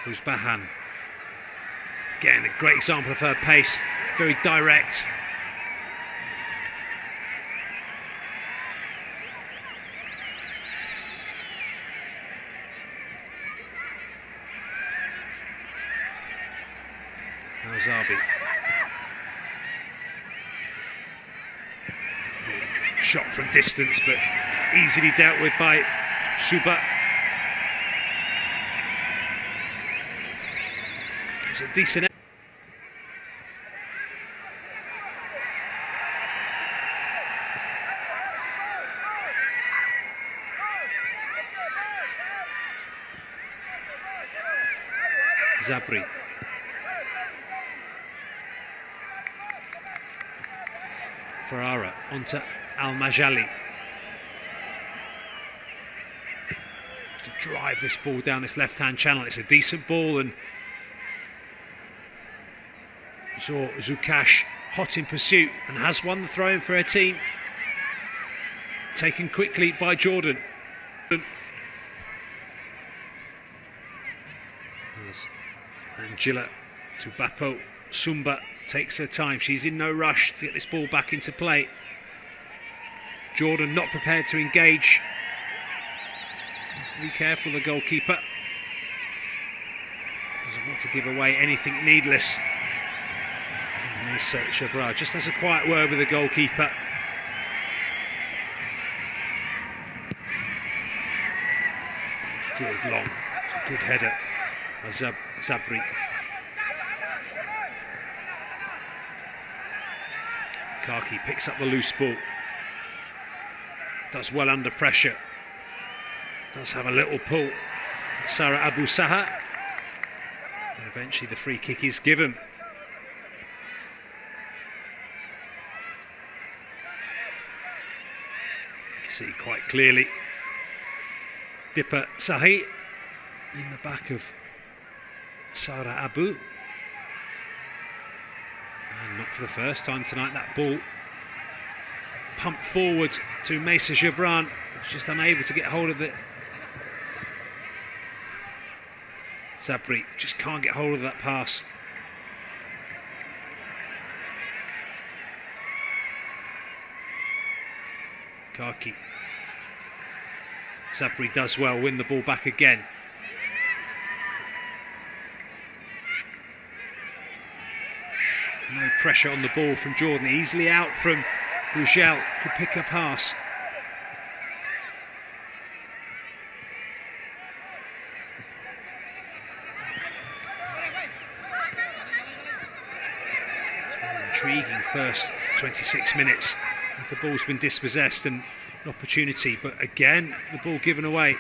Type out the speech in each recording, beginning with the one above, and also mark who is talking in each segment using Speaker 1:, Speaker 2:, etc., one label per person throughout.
Speaker 1: Uzbahan. Again, a great example of her pace, very direct. Zabi. Shot from distance, but easily dealt with by Suba. It was a decent. Zabri. Ferrara onto Al-Majali. To drive this ball down this left-hand channel. It's a decent ball, and saw Zukash hot in pursuit and has won the throw-in for her team. Taken quickly by Jordan. As Angela Tubapo Sumba takes her time. She's in no rush to get this ball back into play. Jordan not prepared to engage. Has to be careful, the goalkeeper. Doesn't want to give away anything needless. And Nisa Shabra just has a quiet word with the goalkeeper. It's drilled long. It's a good header by Zabri. Kaki picks up the loose ball. Does well under pressure. Does have a little pull. Sarah Abu Saha. And eventually the free kick is given. You can see quite clearly Dippa Sahi in the back of Sarah Abu. And not for the first time tonight, that ball pumped forward to Mesa Gibran. He's just unable to get hold of it. Zabri just can't get hold of that pass. Kaki. Zabri does well, win the ball back again. No pressure on the ball from Jordan. Easily out from Bujel. Could pick a pass. It's been an intriguing first 26 minutes as the ball's been dispossessed and an opportunity, but again the ball given away.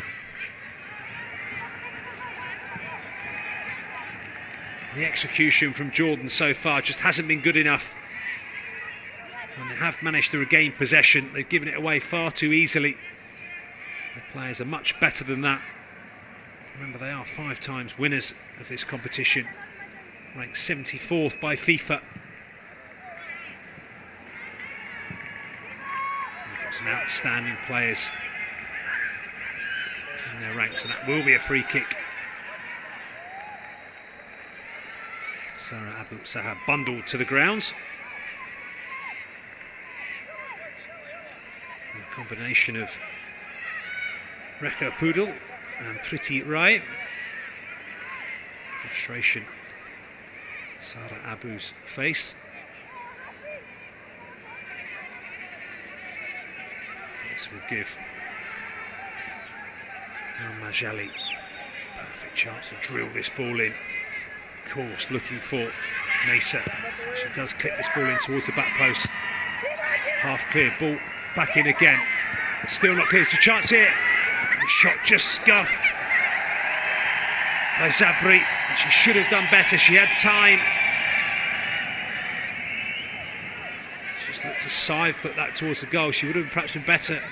Speaker 1: The execution from Jordan so far just hasn't been good enough. And they have managed to regain possession. They've given it away far too easily. The players are much better than that. Remember, they are 5 times winners of this competition. Ranked 74th by FIFA. And they've got some outstanding players in their ranks, and that will be a free kick. Sarah Abu Saha bundled to the ground. And a combination of Rekha Pudel and Priti Rai. Frustration. Sarah Abu's face. This will give Al-Majali a perfect chance to drill this ball in. Of course, looking for Mesa. She does clip this ball in towards the back post. Half clear, ball back in again. Still not clear, there's a chance here. And the shot just scuffed by Zabri. And she should have done better, she had time. She just looked to side foot that towards the goal. She would have perhaps been better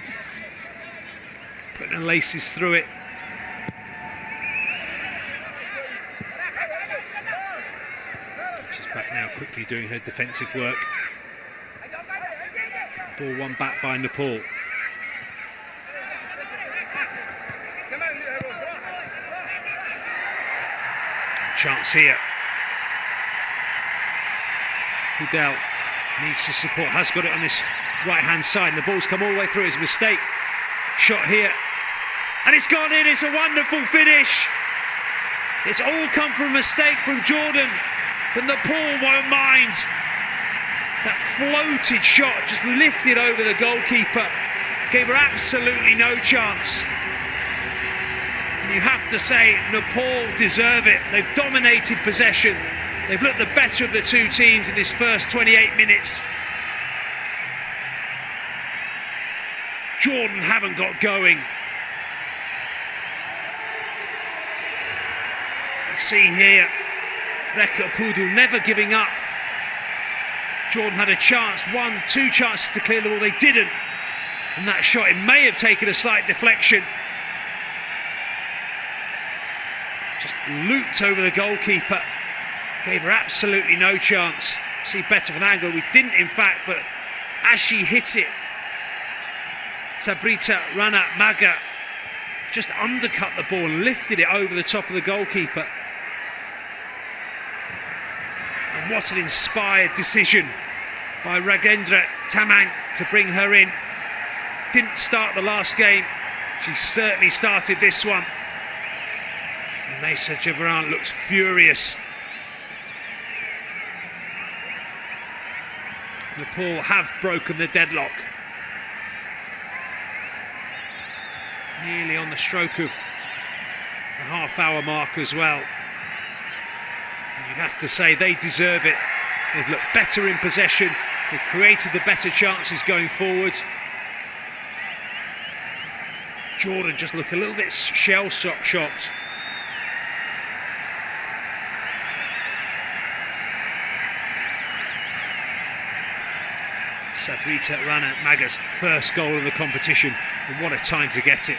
Speaker 1: putting her laces through it. Back now, quickly doing her defensive work. Ball won back by Nepal. Chance here. Hudel needs to support, has got it on this right-hand side, and the ball's come all the way through. It's a mistake. Shot here. And it's gone in. It's a wonderful finish. It's all come from a mistake from Jordan, but Nepal won't mind. That floated shot just lifted over the goalkeeper, gave her absolutely no chance. And you have to say, Nepal deserve it. They've dominated possession. They've looked the better of the two teams in this first 28 minutes. Jordan haven't got going. See here, Reka Pudu never giving up. Jordan had a chance, two chances to clear the ball, they didn't. And that shot, it may have taken a slight deflection. Just looped over the goalkeeper, gave her absolutely no chance. See better from angle, we didn't in fact, but as she hit it, Sabrita Rana Maga just undercut the ball and lifted it over the top of the goalkeeper. And what an inspired decision by Ragendra Tamang to bring her in. Didn't start the last game, she certainly started this one. And Mesa Jabran looks furious. Nepal have broken the deadlock. Nearly on the stroke of the half-hour mark as well. And you have to say they deserve it. They've looked better in possession. They've created the better chances going forward. Jordan just look a little bit shell-shocked. Sabrita Rana Maga's first goal of the competition, and what a time to get it.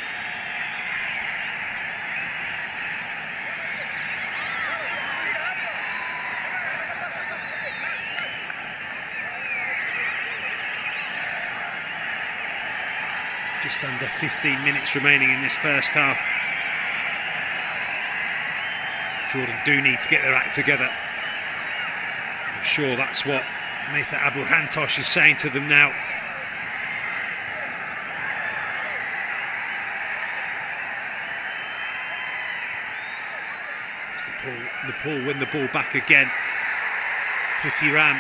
Speaker 1: Just under 15 minutes remaining in this first half. Jordan do need to get their act together. I'm sure that's what Nathan Abu Hantosh is saying to them now. As Nepal win the ball back again. Pretty Ram.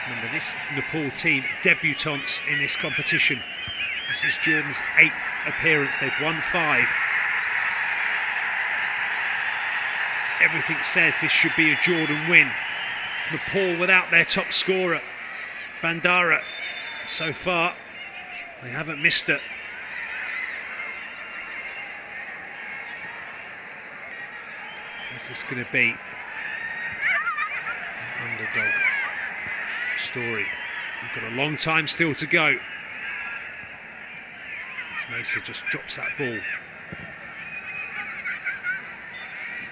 Speaker 1: Remember, this Nepal team, debutants in this competition. This is Jordan's 8th appearance. They've won 5. Everything says this should be a Jordan win. Nepal without their top scorer, Bandara. So far, they haven't missed it. Is this going to be an underdog story? We've got a long time still to go. As Mesa just drops that ball. It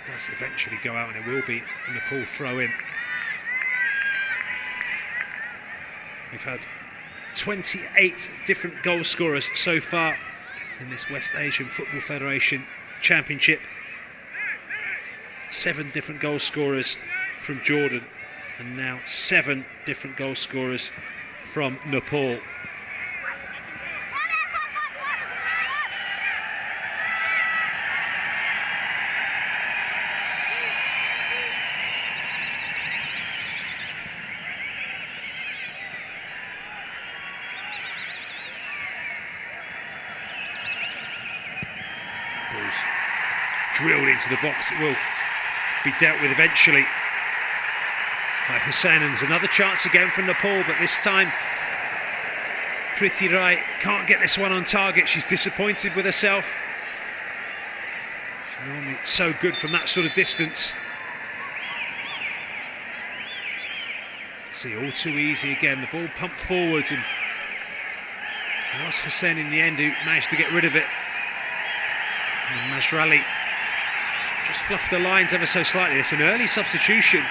Speaker 1: does eventually go out, and it will be a Nepal throw in. We've had 28 different goal scorers so far in this West Asian Football Federation Championship. 7 different goal scorers from Jordan, and now 7 different goal scorers from Nepal. Ball's drilled into the box. It will be dealt with eventually by Hussain, and there's another chance again from Nepal, but this time Priti Rai can't get this one on target. She's disappointed with herself. She's normally so good from that sort of distance. See, all too easy again. The ball pumped forward, and it was Hussain in the end who managed to get rid of it. And then Masrali just fluffed the lines ever so slightly. It's an early substitution.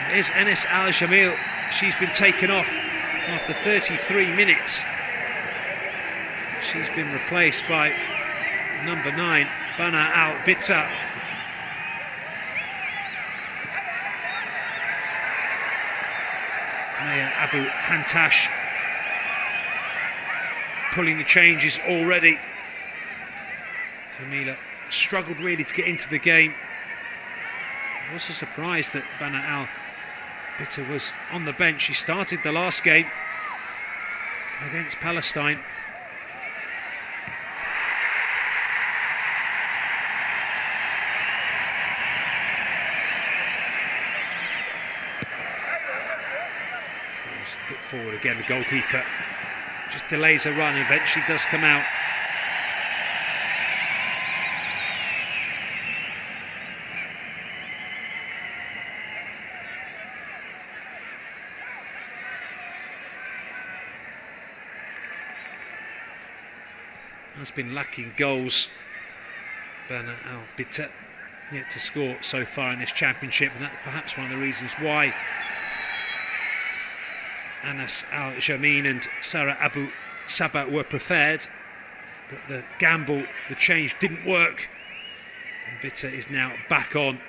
Speaker 1: It is Enes Al Jamil. She's been taken off. after 33 minutes. She's been replaced by number 9, Bana Al-Bitta. Maya Abu Hantash pulling the changes already. Jamila struggled really to get into the game. I was surprised that Bana Al-Bitta was on the bench. She started the last game against Palestine. Hit forward again, the goalkeeper just delays a run, eventually does come out. Has been lacking goals. Bana Al-Bitta yet to score so far in this championship, and that's perhaps one of the reasons why Anas Al-Jamin and Sarah Abu Sabah were preferred, but the gamble, the change didn't work, and Bitta is now back on.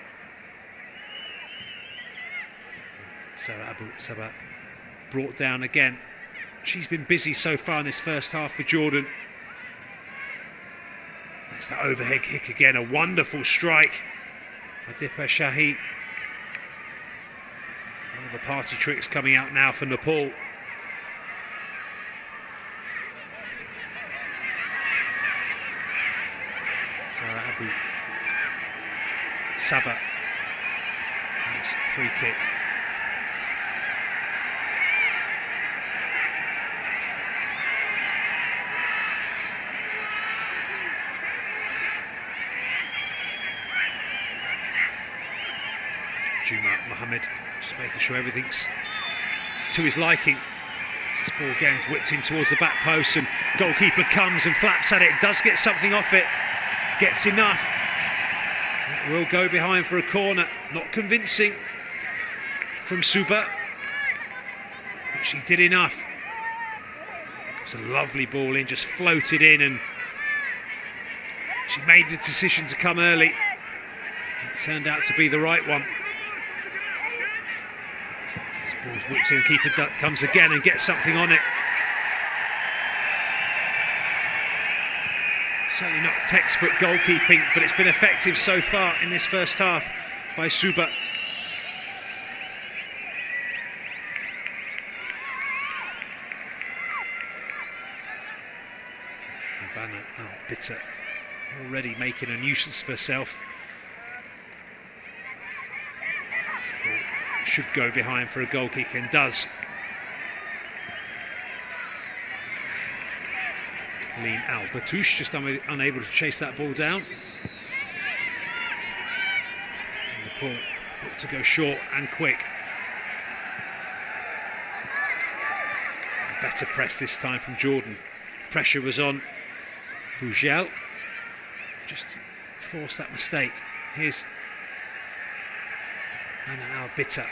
Speaker 1: Sarah Abu Sabah brought down again. She's been busy so far in this first half for Jordan. There's that overhead kick again, a wonderful strike by Dipa Shahi. The party tricks coming out now for Nepal. Sarah Abu Sabah. Nice free kick. Juma Mohammed just making sure everything's to his liking. This ball again whipped in towards the back post, and goalkeeper comes and flaps at it, does get something off it, gets enough. It will go behind for a corner. Not convincing from Suba, but she did enough. It was a lovely ball in, just floated in, and she made the decision to come early. It turned out to be the right one. Ball's whipped in, keeper comes again and gets something on it. Certainly not textbook goalkeeping, but it's been effective so far in this first half by Suba. And Bana Al-Bitta already making a nuisance of herself. Should go behind for a goal kick, and does. Lean Al-Batouche just unable to chase that ball down. And Nepal look to go short and quick. A better press this time from Jordan. Pressure was on Bougel. Just forced that mistake. Here's Bana Al-Bitta.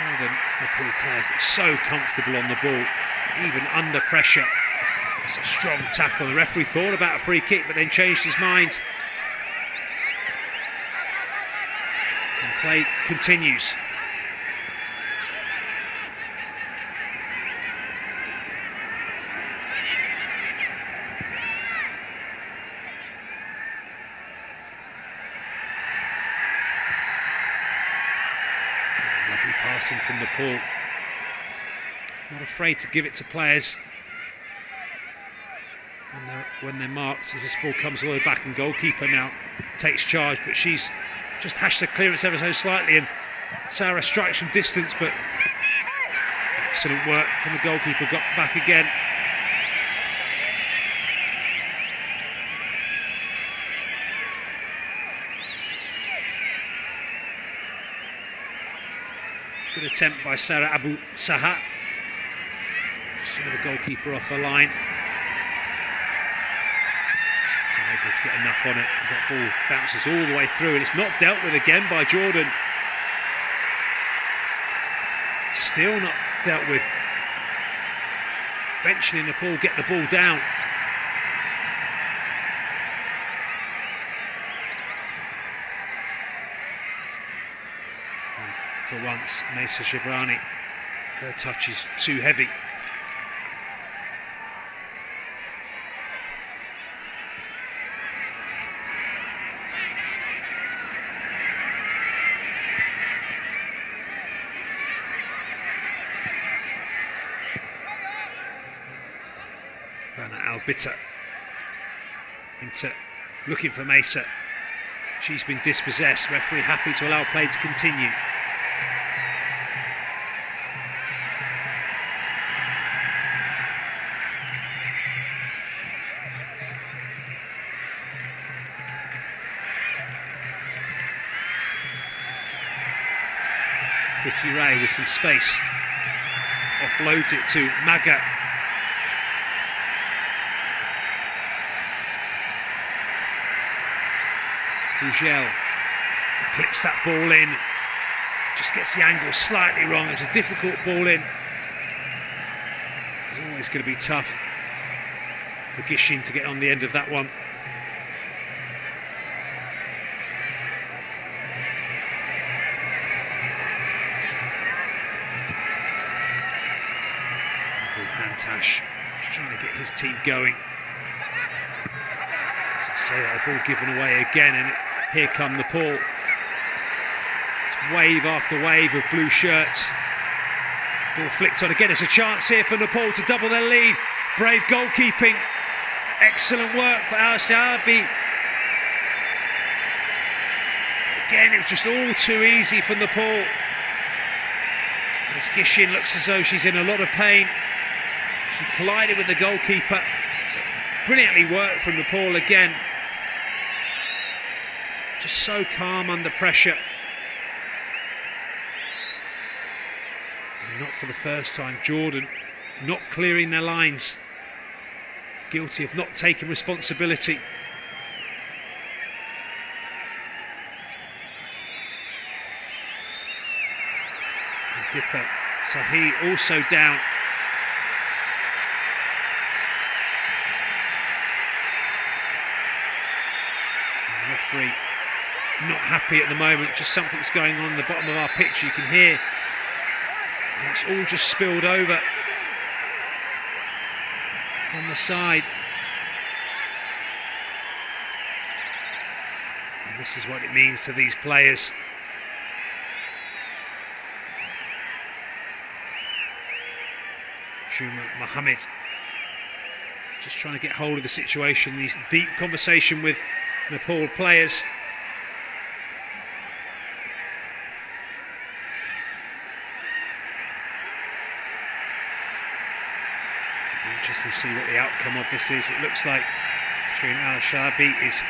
Speaker 1: Oh, the Nepal players look so comfortable on the ball, even under pressure. It's a strong tackle. The referee thought about a free kick, but then changed his mind. And play continues. Lovely passing from Nepal. Not afraid to give it to players when they're marked, as this ball comes all the way back, and goalkeeper now takes charge, but she's just hashed the clearance ever so slightly, and Sarah strikes from distance, but excellent work from the goalkeeper, got back again. Good attempt by Sarah Abu Saha. Saw the goalkeeper off the line. She's unable to get enough on it as that ball bounces all the way through, and it's not dealt with again by Jordan. Still not dealt with. Eventually Nepal get the ball down. And for once, Mesa Shibrani, her touch is too heavy. Albita into looking for Mesa. She's been dispossessed. Referee happy to allow play to continue. Pretty Ray with some space. Offloads it to Maga. Bugel clips that ball in, just gets the angle slightly wrong. It was a difficult ball in. It's always going to be tough for Gishin to get on the end of that one. Hantash just trying to get his team going. As I say that, the ball given away again, and here come Nepal. It's wave after wave of blue shirts. Ball flicked on again. It's a chance here for Nepal to double their lead. Brave goalkeeping. Excellent work for Al-Shabi. Again, it was just all too easy for Nepal. As Gishin looks as though she's in a lot of pain. She collided with the goalkeeper. Brilliantly worked from Nepal again. Just so calm under pressure. And not for the first time, Jordan not clearing their lines. Guilty of not taking responsibility. And Dipper Sahi also down. Referee not happy at the moment, just something's going on the bottom of our pitch, you can hear, and it's all just spilled over on the side, and this is what it means to these players. Shuma Mohammed just trying to get hold of the situation. He's in deep conversation with Nepal players. It'll be interesting to see what the outcome of this is. It looks like Shirin Al-Shabi is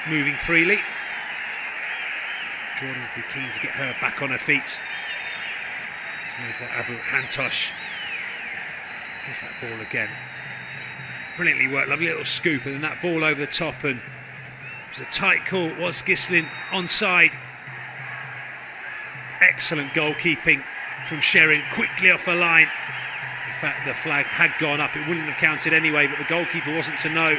Speaker 1: moving freely. Jordan will be keen to get her back on her feet. It's made for Abu Hantosh. Here's that ball again. Brilliantly worked, lovely little scoop, and then that ball over the top, and it was a tight call. Was Gislin onside? Excellent goalkeeping from Sherin, quickly off the line. In fact, the flag had gone up, it wouldn't have counted anyway, but the goalkeeper wasn't to know.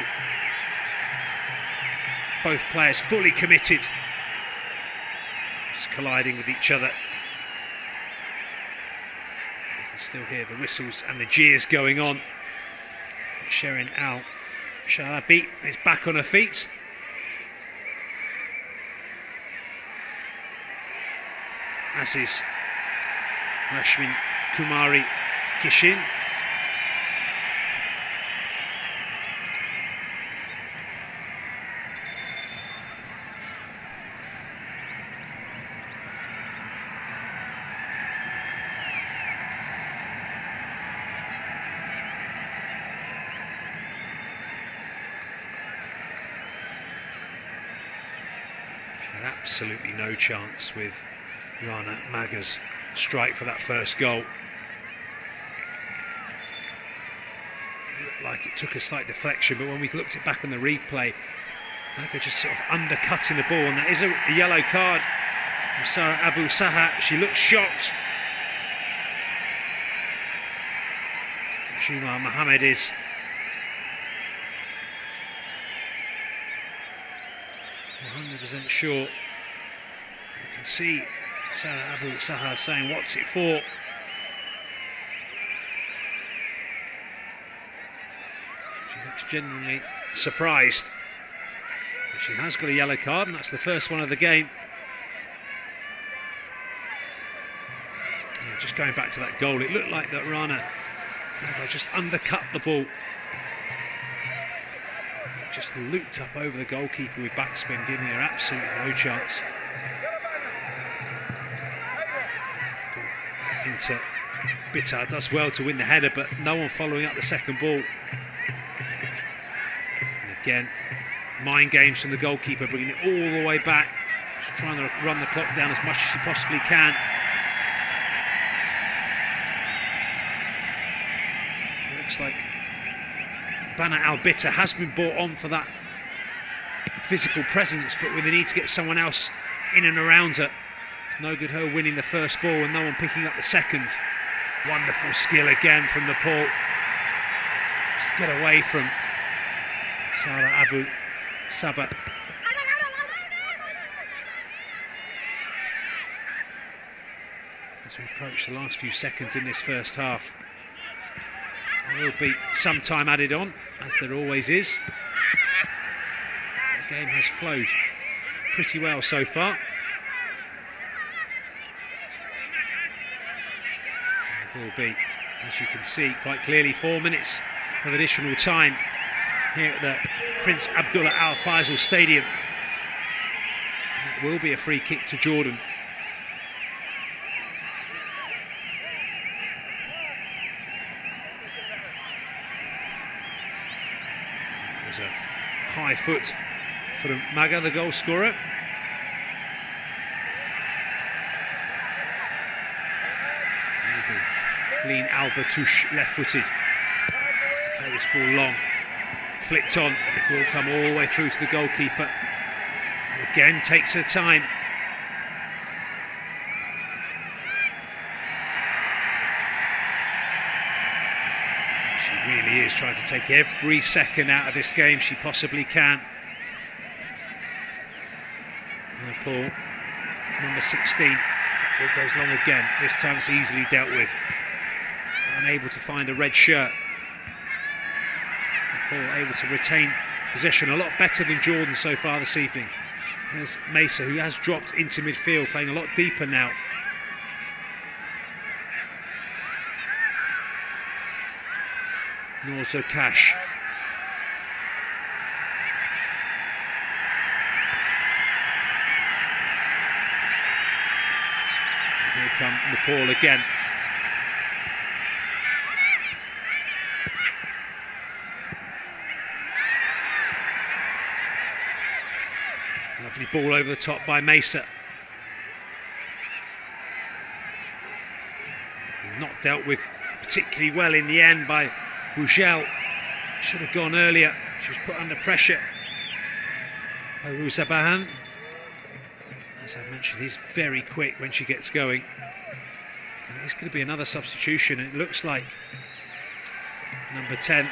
Speaker 1: Both players fully committed, just colliding with each other. You can still hear the whistles and the jeers going on. Shirin Al-Shabi is back on her feet. As is Rashmin Kumari Kishin. Absolutely no chance with Rana Maga's strike for that first goal. It looked like it took a slight deflection, but when we looked it back on the replay, Maga just sort of undercutting the ball, and that is a yellow card Sarah Abu Saha, she looks shocked. Juma Mohammed is 100% sure. You can see Sarah Abu Saha saying, "What's it for?" She looks genuinely surprised. But she has got a yellow card, and that's the first one of the game. Yeah, just going back to that goal, it looked like that Rana just undercut the ball. Just looped up over the goalkeeper with backspin, giving her absolutely no chance. Into Bitter does well to win the header, but no one following up the second ball. And again, mind games from the goalkeeper, bringing it all the way back, just trying to run the clock down as much as she possibly can. It looks like Bana Al-Bitter has been brought on for that physical presence, but with the need to get someone else in and around her. It's no good her winning the first ball and no one picking up the second. Wonderful skill again from Nepal. Just get away from Sarah Abu Saha. As we approach the last few seconds in this first half, there will be some time added on, as there always is. The game has flowed pretty well so far. There will be, as you can see quite clearly, 4 minutes of additional time here at the Prince Abdullah Al Faisal Stadium. And it will be a free kick to Jordan. There's a high foot for Maga, the goal scorer. Lean Al-Batouche, left-footed. To play this ball long. Flicked on. It will come all the way through to the goalkeeper. Again, takes her time. She really is trying to take every second out of this game she possibly can. Nepal, number 16. That ball goes long again. This time it's easily dealt with. Unable to find a red shirt. Nepal able to retain possession a lot better than Jordan so far this evening. There's Mesa, who has dropped into midfield, playing a lot deeper now. Norzo Cash. And here come Nepal again. Lovely ball over the top by Mesa. Not dealt with particularly well in the end by Bougel. Should have gone earlier. She was put under pressure by Ruzabahan. As I mentioned, he's very quick when she gets going. And it's going to be another substitution. It looks like number 10,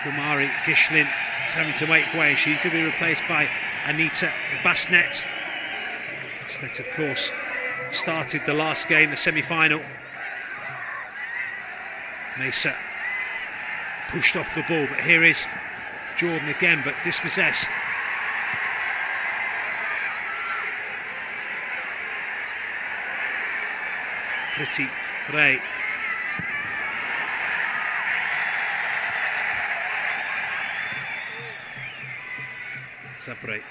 Speaker 1: Kumari Gishlin, is having to make way. She's to be replaced by Anita Basnet. Basnet, of course, started the last game, the semi-final. Mesa pushed off the ball, but here is Jordan again, but dispossessed. Pretty Ray. Zabre.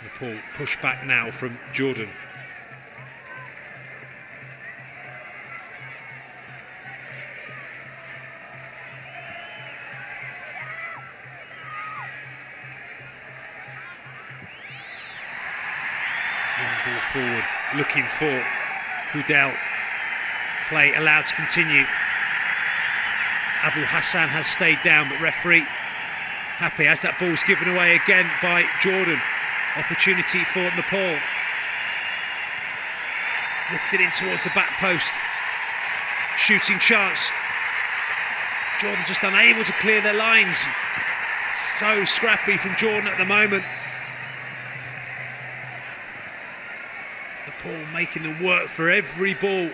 Speaker 1: Nepal push back now from Jordan. Long ball forward, looking for Kudel. Play allowed to continue. Abu Hassan has stayed down, but referee happy as that ball's given away again by Jordan. Opportunity for Nepal. Lifted in towards the back post. Shooting chance. Jordan just unable to clear their lines. So scrappy from Jordan at the moment. Nepal making them work for every ball.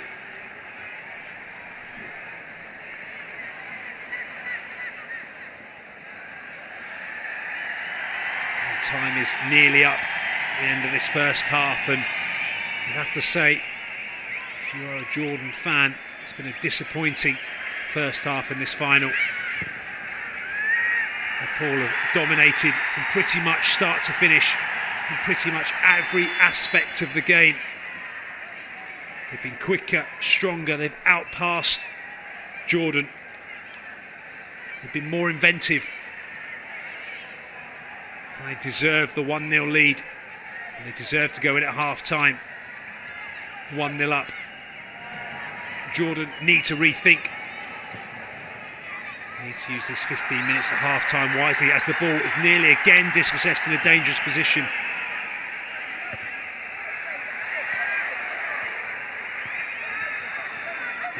Speaker 1: And time is nearly up at the end of this first half, and you have to say, if you are a Jordan fan, it's been a disappointing first half in this final. Nepal have dominated from pretty much start to finish in pretty much every aspect of the game. They've been quicker, stronger, they've outpassed Jordan. They've been more inventive. And they deserve the 1-0 lead. And they deserve to go in at half-time. 1-0 up. Jordan need to rethink. They need to use this 15 minutes at half-time wisely as the ball is nearly again dispossessed in a dangerous position.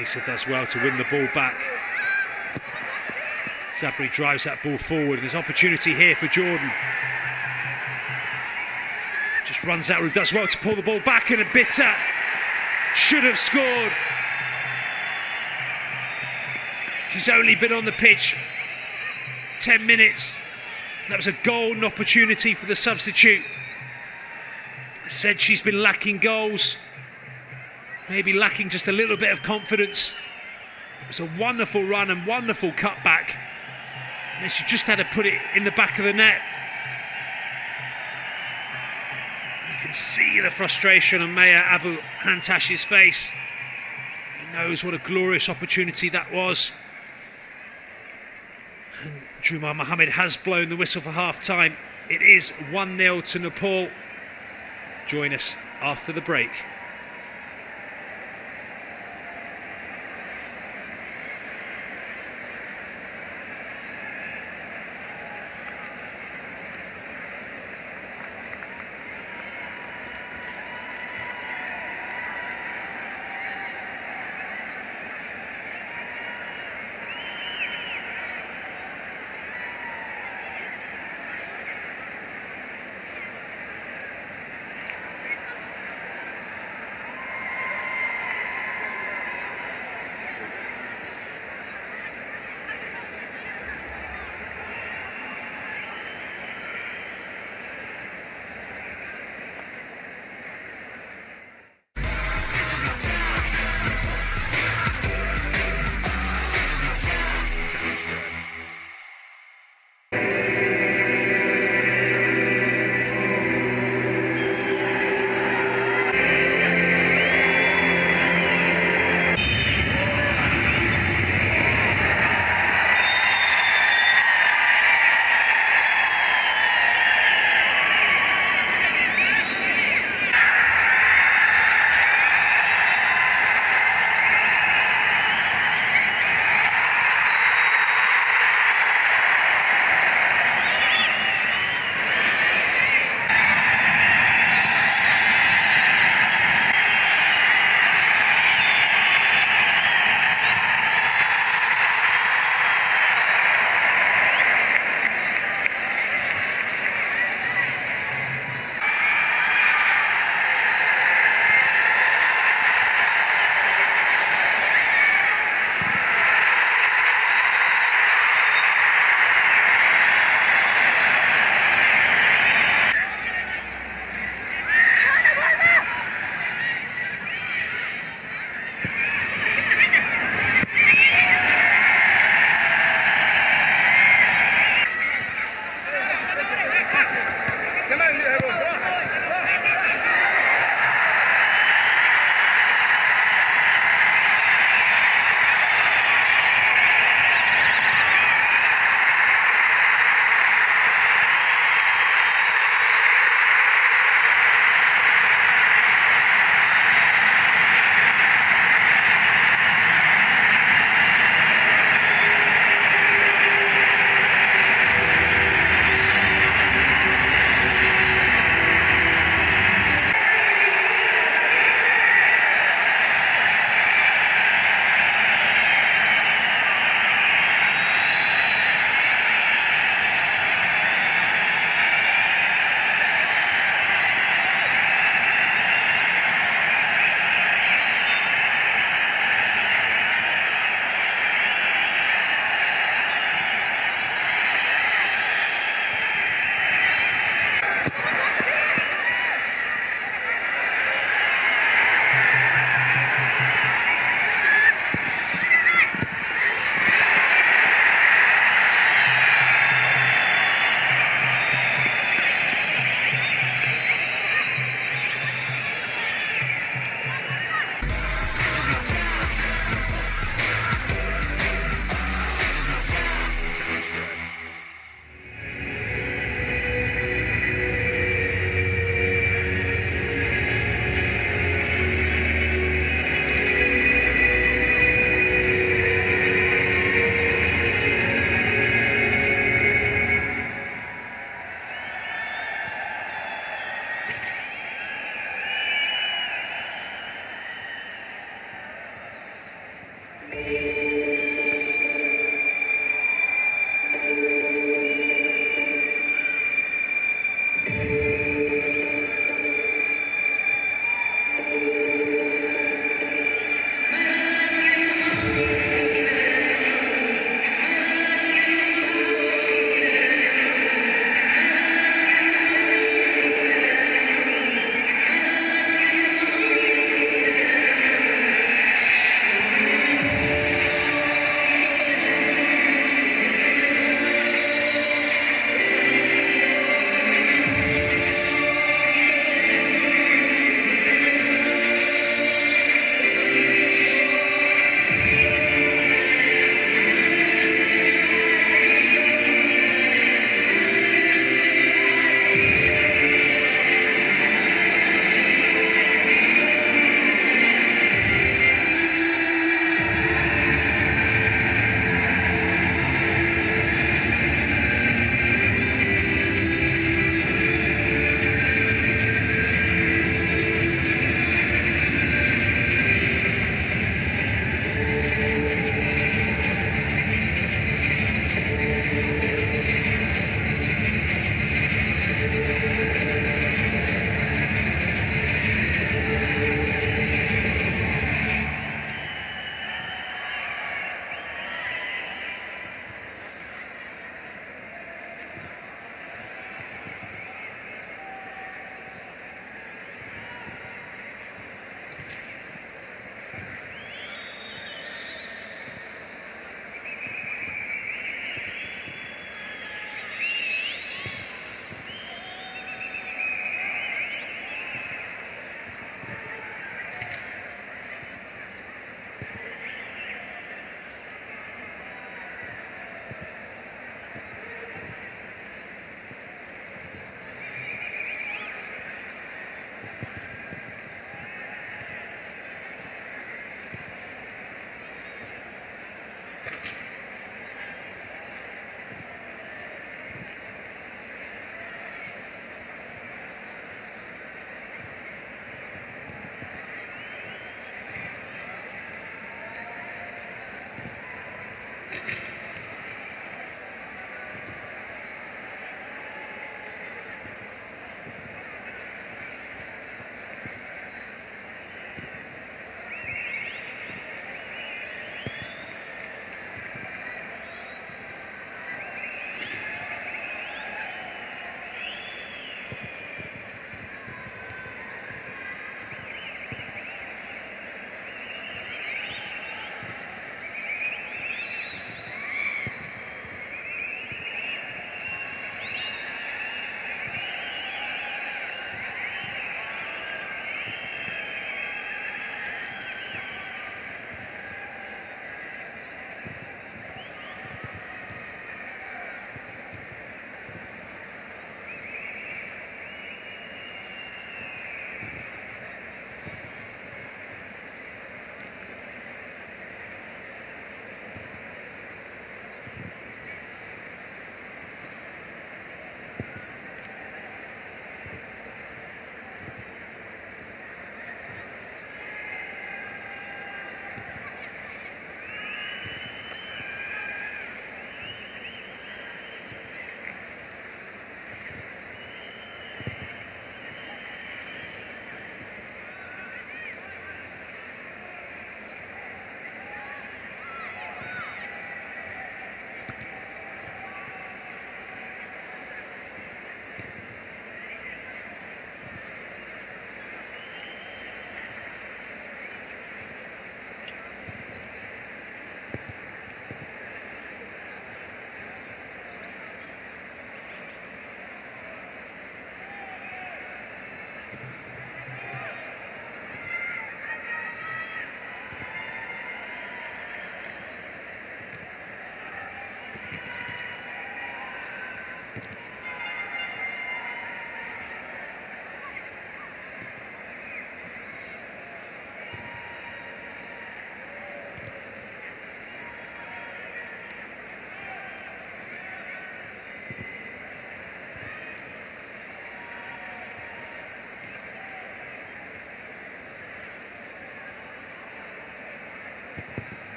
Speaker 1: Asa does well to win the ball back. Zabri drives that ball forward. There's opportunity here for Jordan. Just runs out, does well to pull the ball back, and a bitter should have scored. She's only been on the pitch 10 minutes. That was a golden opportunity for the substitute. I said she's been lacking goals. Maybe lacking just a little bit of confidence. It was a wonderful run and wonderful cutback. And she just had to put it in the back of the net. You can see the frustration on Maya Abu Hantash's face. He knows what a glorious opportunity that was. And Jumar Mohammed has blown the whistle for half-time. It is 1-0 to Nepal. Join us after the break.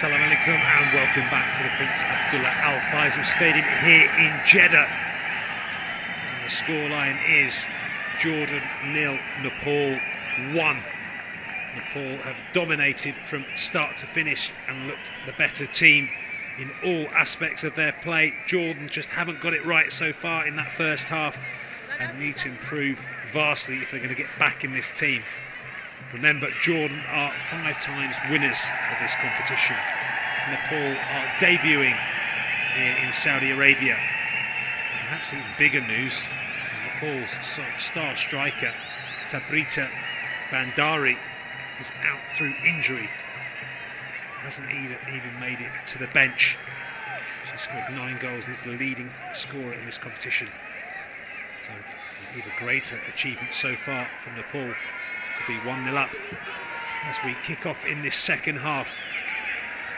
Speaker 1: Assalamu alaikum and welcome back to the Prince Abdullah Al Faisal Stadium here in Jeddah. And the scoreline is Jordan 0, Nepal 1. Nepal have dominated from start to finish and looked the better team in all aspects of their play. Jordan just haven't got it right so far in that first half and need to improve vastly if they're going to get back in this team. Remember, Jordan are 5 times winners of this competition. Nepal are debuting here in Saudi Arabia. Perhaps even bigger news, Nepal's star striker Sabrita Bandari is out through injury. Hasn't even made it to the bench. She scored 9 goals, is the leading scorer in this competition. So an even greater achievement so far from Nepal to be 1-0 up as we kick off in this second half.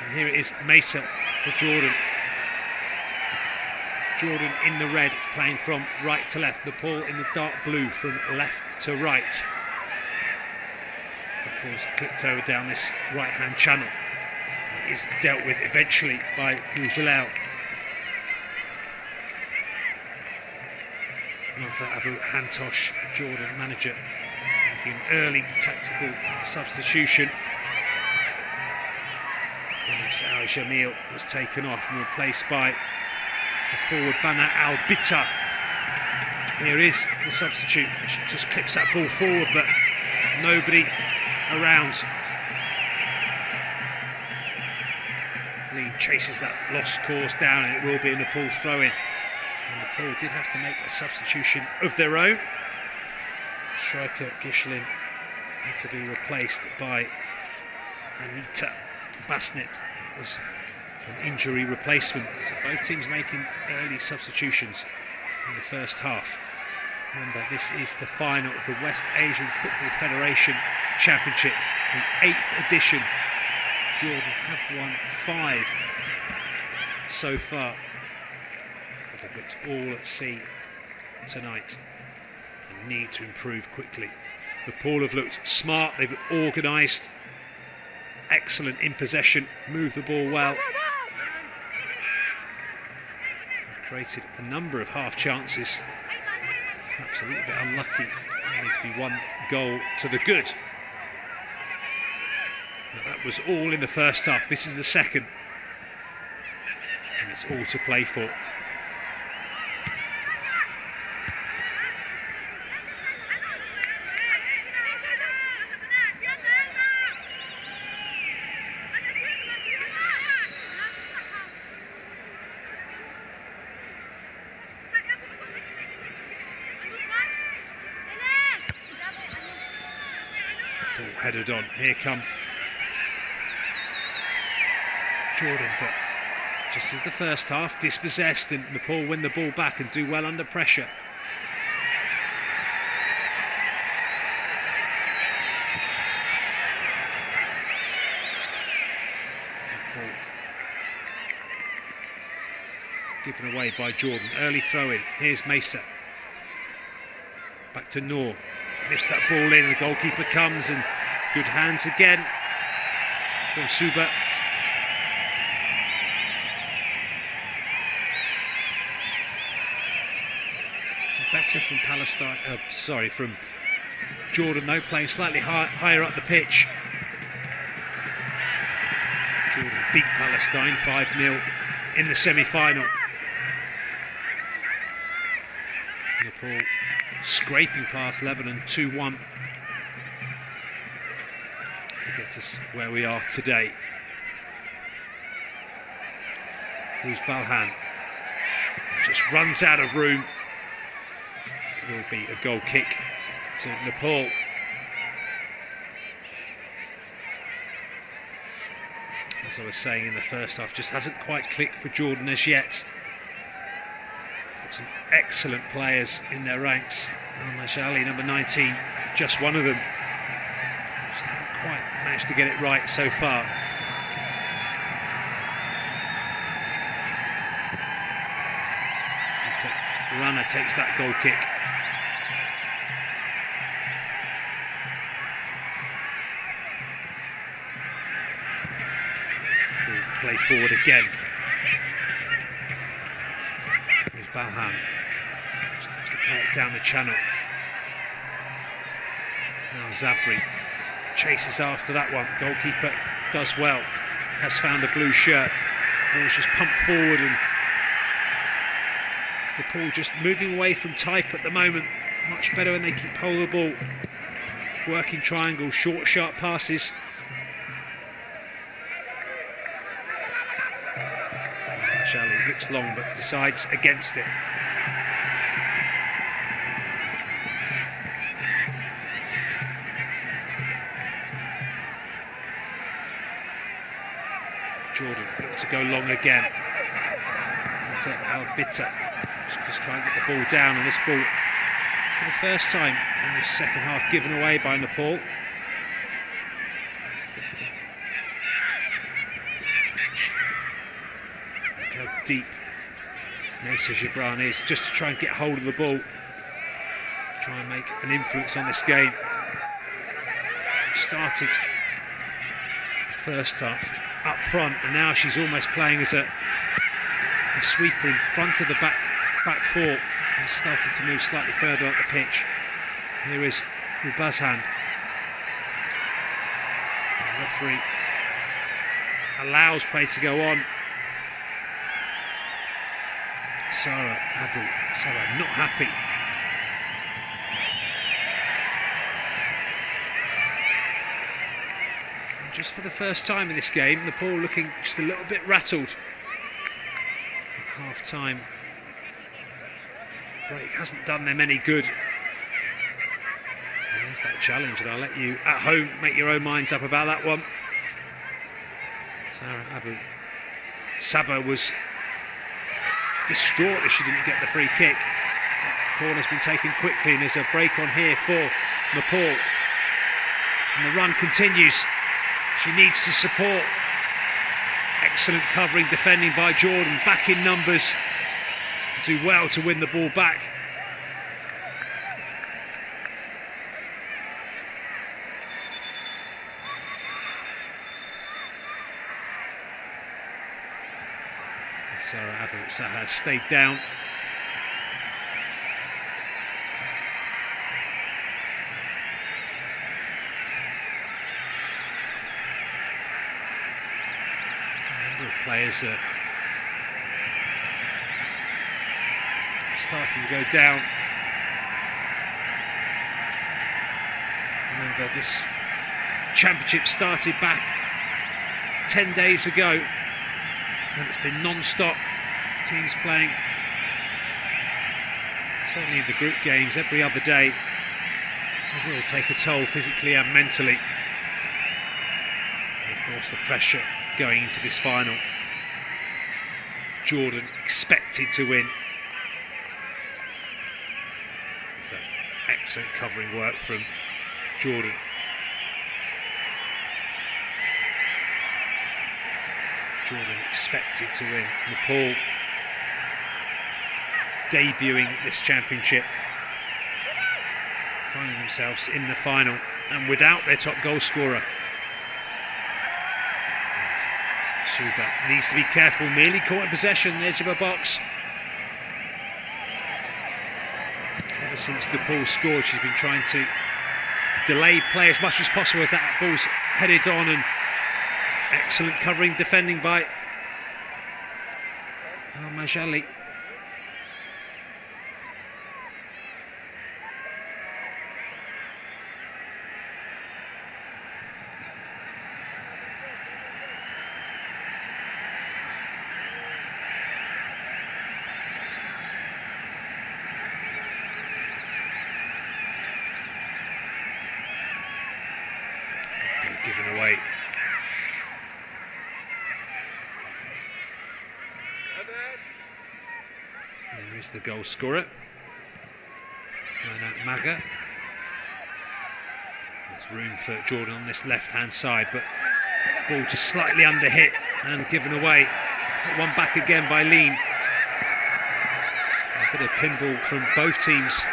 Speaker 1: And here it is, Mesa for Jordan. Jordan in the red, playing from right to left. Nepal in the dark blue, from left to right. That ball's clipped over down this right-hand channel. It is dealt with eventually by Boujalel. Martha Abu Hantosh, Jordan manager, making an early tactical substitution. Enes Al Jamil was taken off and replaced by the forward Bana Al Bitta. Here is the substitute. She just clips that ball forward, but nobody around. Lee chases that lost course down, and it will be a Nepal throw-in. And Nepal did have to make a substitution of their own. Striker Gishlin had to be replaced by Anita Basnet. It was an injury replacement. So both teams making early substitutions in the first half. Remember, this is the final of the West Asian Football Federation Championship, the 8th edition. Jordan have won 5 so far. But they've looked all at sea tonight and need to improve quickly. Nepal have looked smart, they've organised, excellent in possession, moved the ball well. They've created a number of half chances, perhaps a little bit unlucky. There needs to be 1 goal to the good. Now, that was all in the first half. This is the second, and it's all to play for. Ball headed on. Here come Jordan, but just as the first half, dispossessed, and Nepal win the ball back and do well under pressure. That ball given away by Jordan. Early throw-in. Here's Mesa. Back to Noor. She lifts that ball in, and the goalkeeper comes, and good hands again from Suba. Better from Palestine, from Jordan though, playing slightly higher up the pitch. Jordan beat Palestine 5-0 in the semi-final. Nepal scraping past Lebanon 2-1 to get us where we are today. Who's Balhan? Just runs out of room. It will be a goal kick to Nepal. As I was saying in the first half, just hasn't quite clicked for Jordan as yet. Got some excellent players in their ranks. Al-Majali, number 19, just one of them. Just haven't quite managed to get it right so far. Rana takes that goal kick. Play forward again. Here's Balhan. Just to play it down the channel. Now Zabri chases after that one. Goalkeeper does well, has found a blue shirt. Ball's just pumped forward, and Nepal just moving away from type at the moment. Much better when they keep hold of the ball. Working triangles, short, sharp passes. Shally looks long but decides against it. Jordan looks to go long again. Into Albita, just trying to get the ball down, and this ball, for the first time in this second half, given away by Nepal. Look how deep Nesa Gibran is, just to try and get hold of the ball, try and make an influence on this game. Started the first half up front, and now she's almost playing as a sweeper in front of the back four. Has started to move slightly further up the pitch. Here is Rubazhand. The referee allows play to go on. Sarah not happy. And just for the first time in this game, Nepal looking just a little bit rattled at half time. Break hasn't done them any good. And there's that challenge, and I'll let you at home make your own minds up about that one. Sarah Abu Sabah was distraught as she didn't get the free kick. That corner's been taken quickly, and there's a break on here for Nepal. And the run continues. She needs to support. Excellent covering, defending by Jordan, back in numbers. Do well to win the ball back. Sarah Abu Saha stayed down. A number of players started to go down. Remember, this championship started back 10 days ago, and it's been non-stop. Teams playing, certainly in the group games, every other day. It will take a toll physically and mentally. And of course, the pressure going into this final. Jordan expected to win. There's that excellent covering work from Jordan. Jordan expected to win. Nepal debuting this championship, finding themselves in the final and without their top goal scorer. Suba needs to be careful, nearly caught in possession on the edge of a box. Ever since Nepal scored, she's been trying to delay play as much as possible as that ball's headed on, and excellent covering, defending by Majali. Given away. There is the goal scorer, Rana Maga. There's room for Jordan on this left-hand side, but ball just slightly under hit and given away. But one back again by Lean. A bit of pinball from both teams.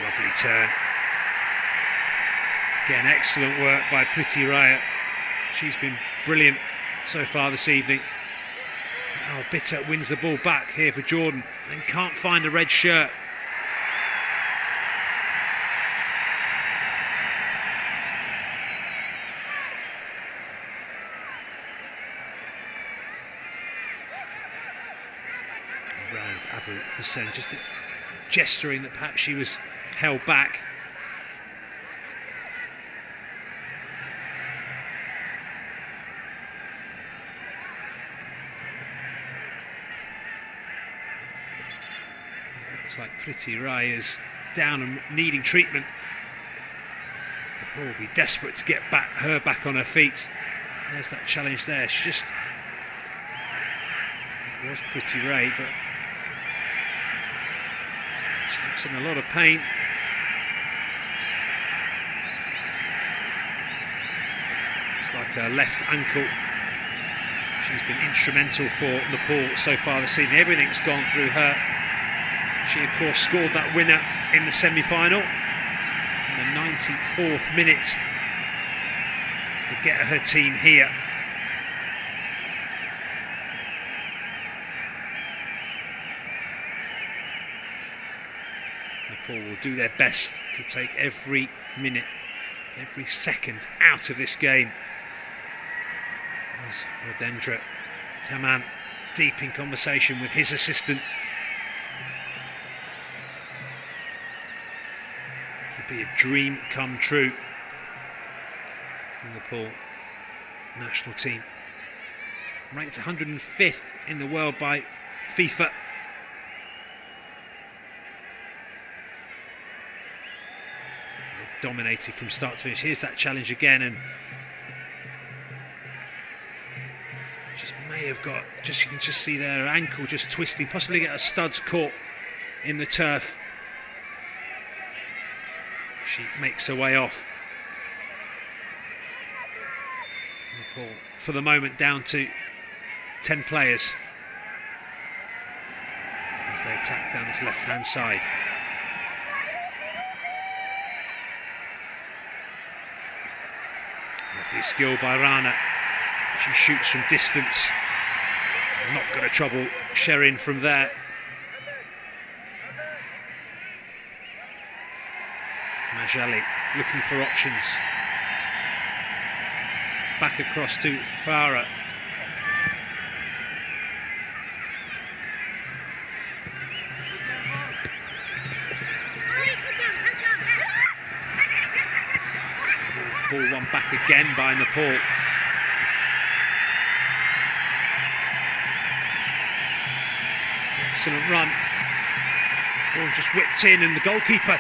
Speaker 1: Lovely turn. Again, excellent work by Priti Raya. She's been brilliant so far this evening. Albita wins the ball back here for Jordan. and can't find a red shirt. Around Abu Hussein, just gesturing that perhaps she was held back. Looks like Priti Rai is down and needing treatment. Nepal will be desperate to get her back on her feet. There's that challenge there. She just... It was Priti Rai, but she looks in a lot of pain. Looks like her left ankle. She's been instrumental for Nepal so far this evening. Everything's gone through her. She, of course, scored that winner in the semi-final in the 94th minute to get her team here. Nepal will do their best to take every minute, every second out of this game. As Rodendra Taman deep in conversation with his assistant. Be a dream come true from the Nepal national team. Ranked 105th in the world by FIFA. They've dominated from start to finish. Here's that challenge again, and just may have got, just you can just see their ankle just twisting, possibly get her studs caught in the turf. She makes her way off. Nepal, for the moment, down to 10 players as they attack down this left-hand side. Lovely skill by Rana. She shoots from distance. Not going to trouble Sherin from there. Majali looking for options. Back across to Farah. Ball won back again by Nepal. Excellent run. Ball just whipped in, and the goalkeeper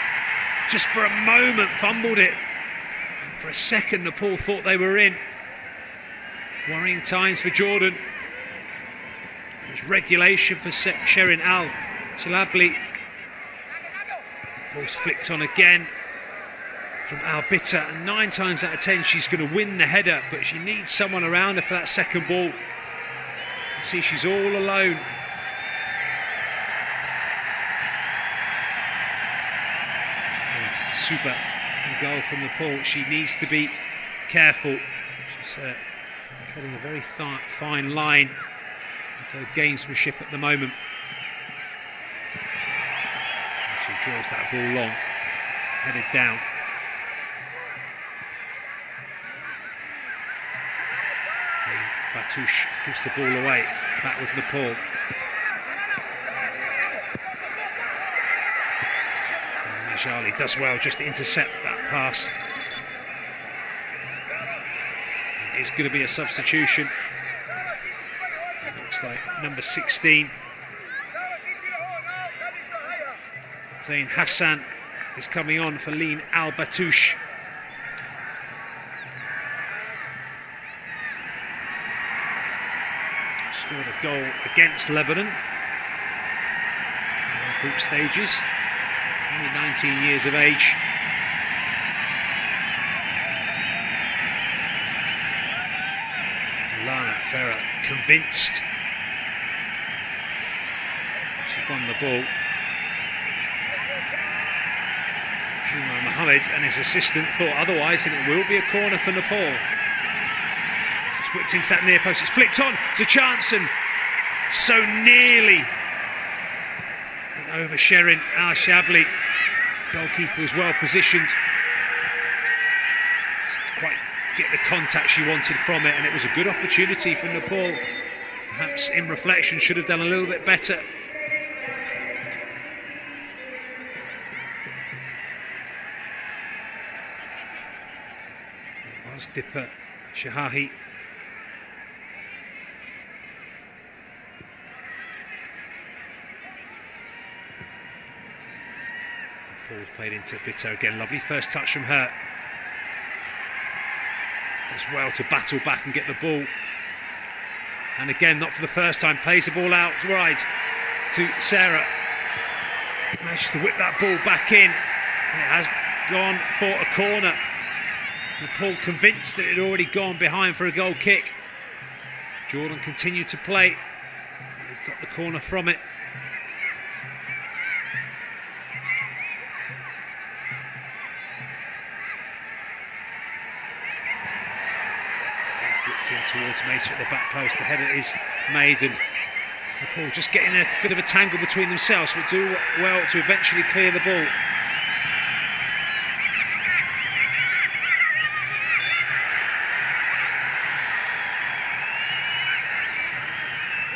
Speaker 1: just for a moment fumbled it. And for a second Nepal thought they were in. Worrying times for Jordan. There's regulation for Sherin Al Chilabli. Ball's flicked on again from Al Bitter, and 9 times out of 10 she's going to win the header, but she needs someone around her for that second ball. You can see she's all alone. Super in goal from Nepal. She needs to be careful. She's treading a very fine line with her gamesmanship at the moment. She drills that ball long, headed down. And Batouche gives the ball away, back with Nepal. Majali does well just to intercept that pass. It's going to be a substitution. It looks like number 16, Zain Hassan, is coming on for Leen Al Batouche. Scored a goal against Lebanon in the group stages. Only 19 years of age. Lana Farah convinced. She won the ball. Jumar Mohammed and his assistant thought otherwise, and it will be a corner for Nepal. It's whipped into that near post. It's flicked on. It's a chance, and so nearly over Sherin Al-Shabli. Goalkeeper was well positioned. Didn't quite get the contact she wanted from it, and it was a good opportunity for Nepal. Perhaps in reflection should have done a little bit better. It was Dipper Shahahi. Ball's played into Bitto again. Lovely first touch from her. Does well to battle back and get the ball. And again, not for the first time, plays the ball out wide to Sarah. Manages to whip that ball back in. And it has gone for a corner. Nepal convinced that it had already gone behind for a goal kick. Jordan continued to play. They've got the corner from it. In towards Mesa at the back post. The header is made, and Nepal just getting a bit of a tangle between themselves, but do well to eventually clear the ball.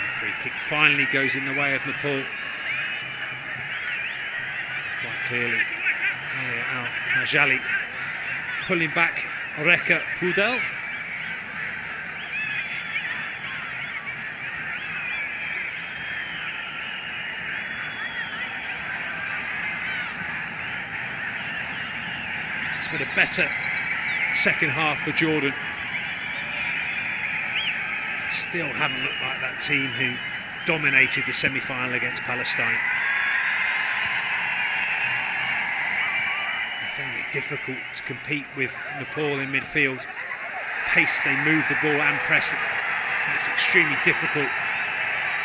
Speaker 1: The free kick finally goes in the way of Nepal. Quite clearly, Alia Al-Najali pulling back Oreka Pudel. With a better second half for Jordan. Still haven't looked like that team who dominated the semi-final against Palestine. I found it difficult to compete with Nepal in midfield. The pace they move the ball and press it makes it extremely difficult.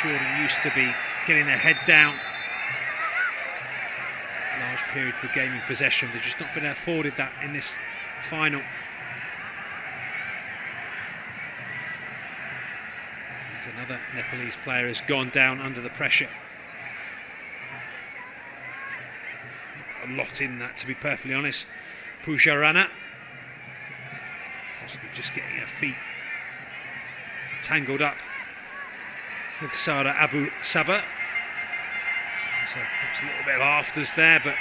Speaker 1: Jordan used to be getting their head down. Large periods of the game in possession. They've just not been afforded that in this final. There's another Nepalese player has gone down under the pressure. A lot in that, to be perfectly honest. Pooja Rana, possibly just getting her feet tangled up with Sara Abu Sabah. So perhaps a little bit of afters there, but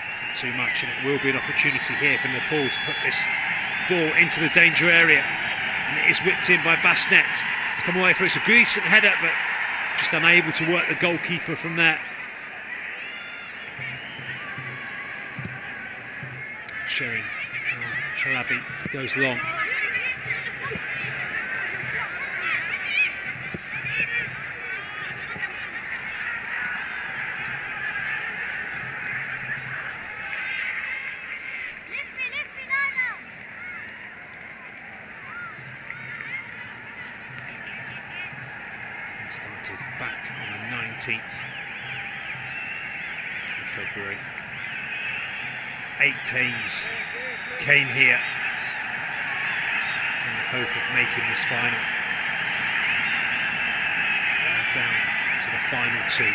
Speaker 1: nothing too much, and it will be an opportunity here for Nepal to put this ball into the danger area. And it is whipped in by Basnet. It's come away for it's a decent header, but just unable to work the goalkeeper from there. Sherin Shalabi goes long. Started back on the 19th of February. 8 teams came here in the hope of making this final. Now down to the final 2.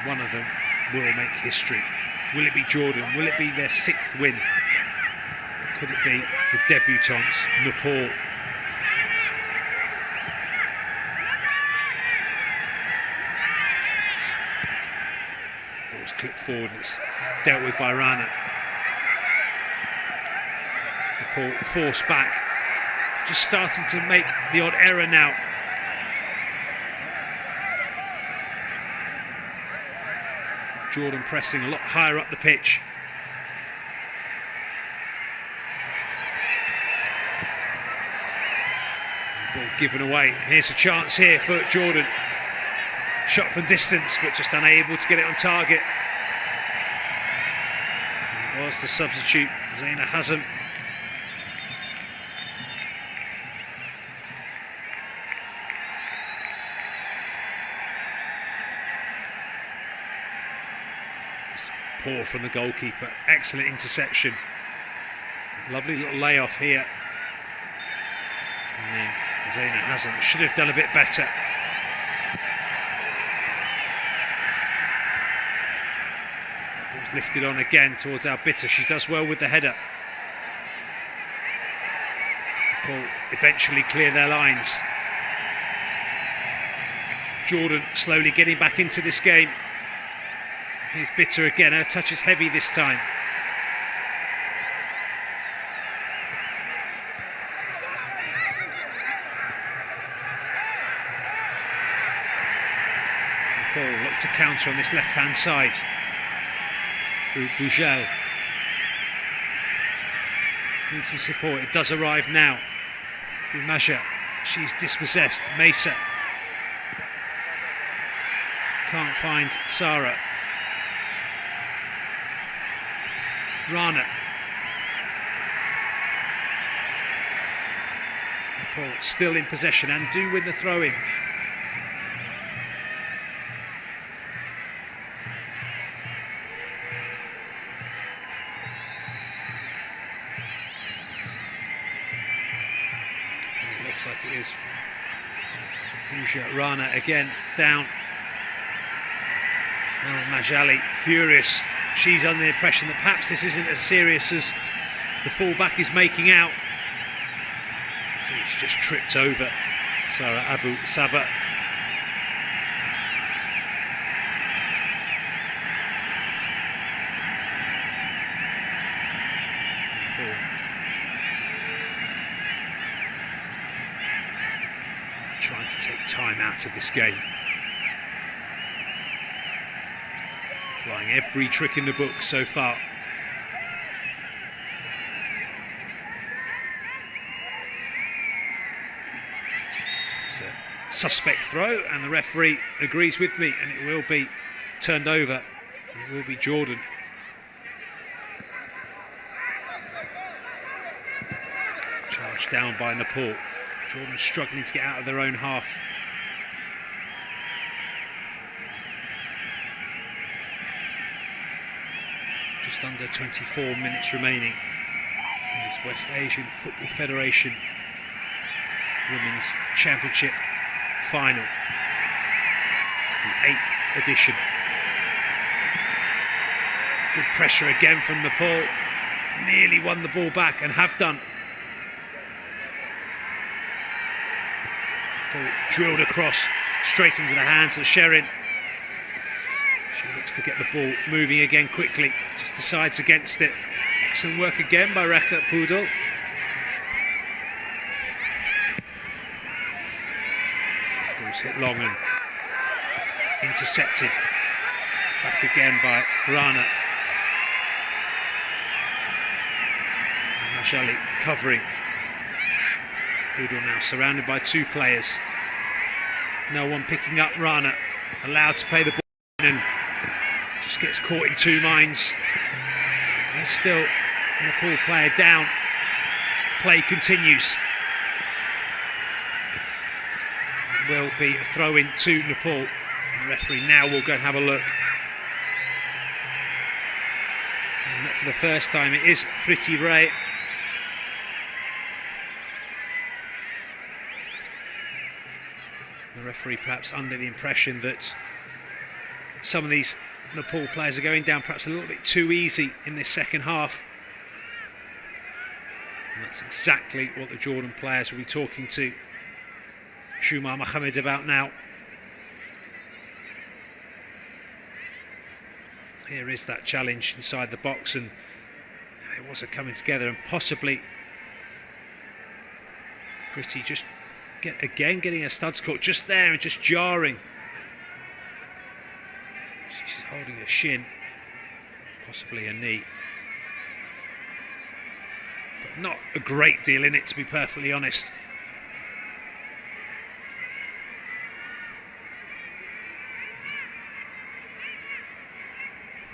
Speaker 1: One of them will make history. Will it be Jordan? Will it be their 6th win? Or could it be the debutants, Nepal? Clipped forward, it's dealt with by Rana. Nepal forced back, just starting to make the odd error now. Jordan pressing a lot higher up the pitch. The ball given away. Here's a chance here for Jordan. Shot from distance, but just unable to get it on target. And it was the substitute, Zaina Hazem. Poor from the goalkeeper. Excellent interception. Lovely little layoff here. And then Zaina Hazem should have done a bit better. It's lifted on again towards Albita. She does well with the header. Nepal eventually clear their lines. Jordan slowly getting back into this game. Here's Bitter again. Her touch is heavy this time. Nepal look to counter on this left-hand side through Bougel. Needs some support. It does arrive now through Maja. She's dispossessed. Mesa can't find Sarah. Rana. Nepal still in possession and do win the throw-in. Looks like it is Puja. Rana again down. Now Majali furious. She's under the impression that perhaps this isn't as serious as the fullback is making out. So she's just tripped over Sarah Abu Sabah. Trying to take time out of this game. Applying every trick in the book so far. It's a suspect throw and the referee agrees with me and it will be turned over. And it will be Jordan. Charged down by Nepal. Jordan struggling to get out of their own half. Just under 24 minutes remaining in this West Asian Football Federation Women's Championship final, the 8th edition. Good pressure again from Nepal. Nearly won the ball back and have done. Nepal drilled across straight into the hands of Sherin. She looks to get the ball moving again quickly, just decides against it. Excellent work again by Rekha Pudel. Ball's hit long and intercepted. Back again by Rana. And Majali covering. Pudel now surrounded by two players. No one picking up Rana. Allowed to play the ball in and just gets caught in two minds. There's still a Nepal player down. Play continues. It will be a throw-in to Nepal. And the referee now will go and have a look. And not for the first time, it is Priti Ray. The referee perhaps under the impression that some of these Nepal players are going down perhaps a little bit too easy in this second half. And that's exactly what the Jordan players will be talking to Shumar Mohammed about now. Here is that challenge inside the box and it wasn't coming together and possibly Priti just getting her studs caught just there and just jarring. She's holding a shin, possibly a knee. But not a great deal in it, to be perfectly honest.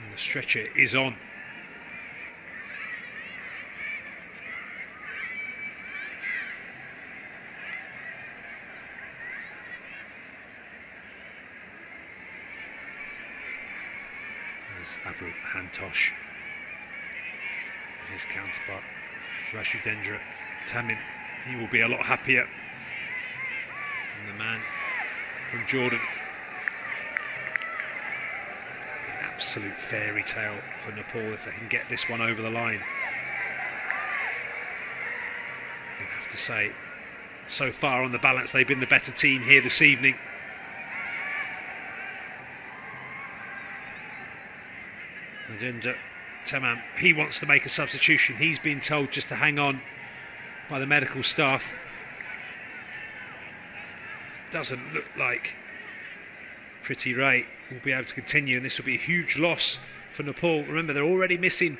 Speaker 1: And the stretcher is on. Abu Hantosh and his counterpart Rashidendra Tamim. He will be a lot happier than the man from Jordan. An absolute fairy tale for Nepal if they can get this one over the line. I have to say, so far on the balance, they've been the better team here this evening. And Tamam, he wants to make a substitution. He's been told just to hang on by the medical staff. Doesn't look like Pretty Ray will be able to continue, and this will be a huge loss for Nepal. Remember, they're already missing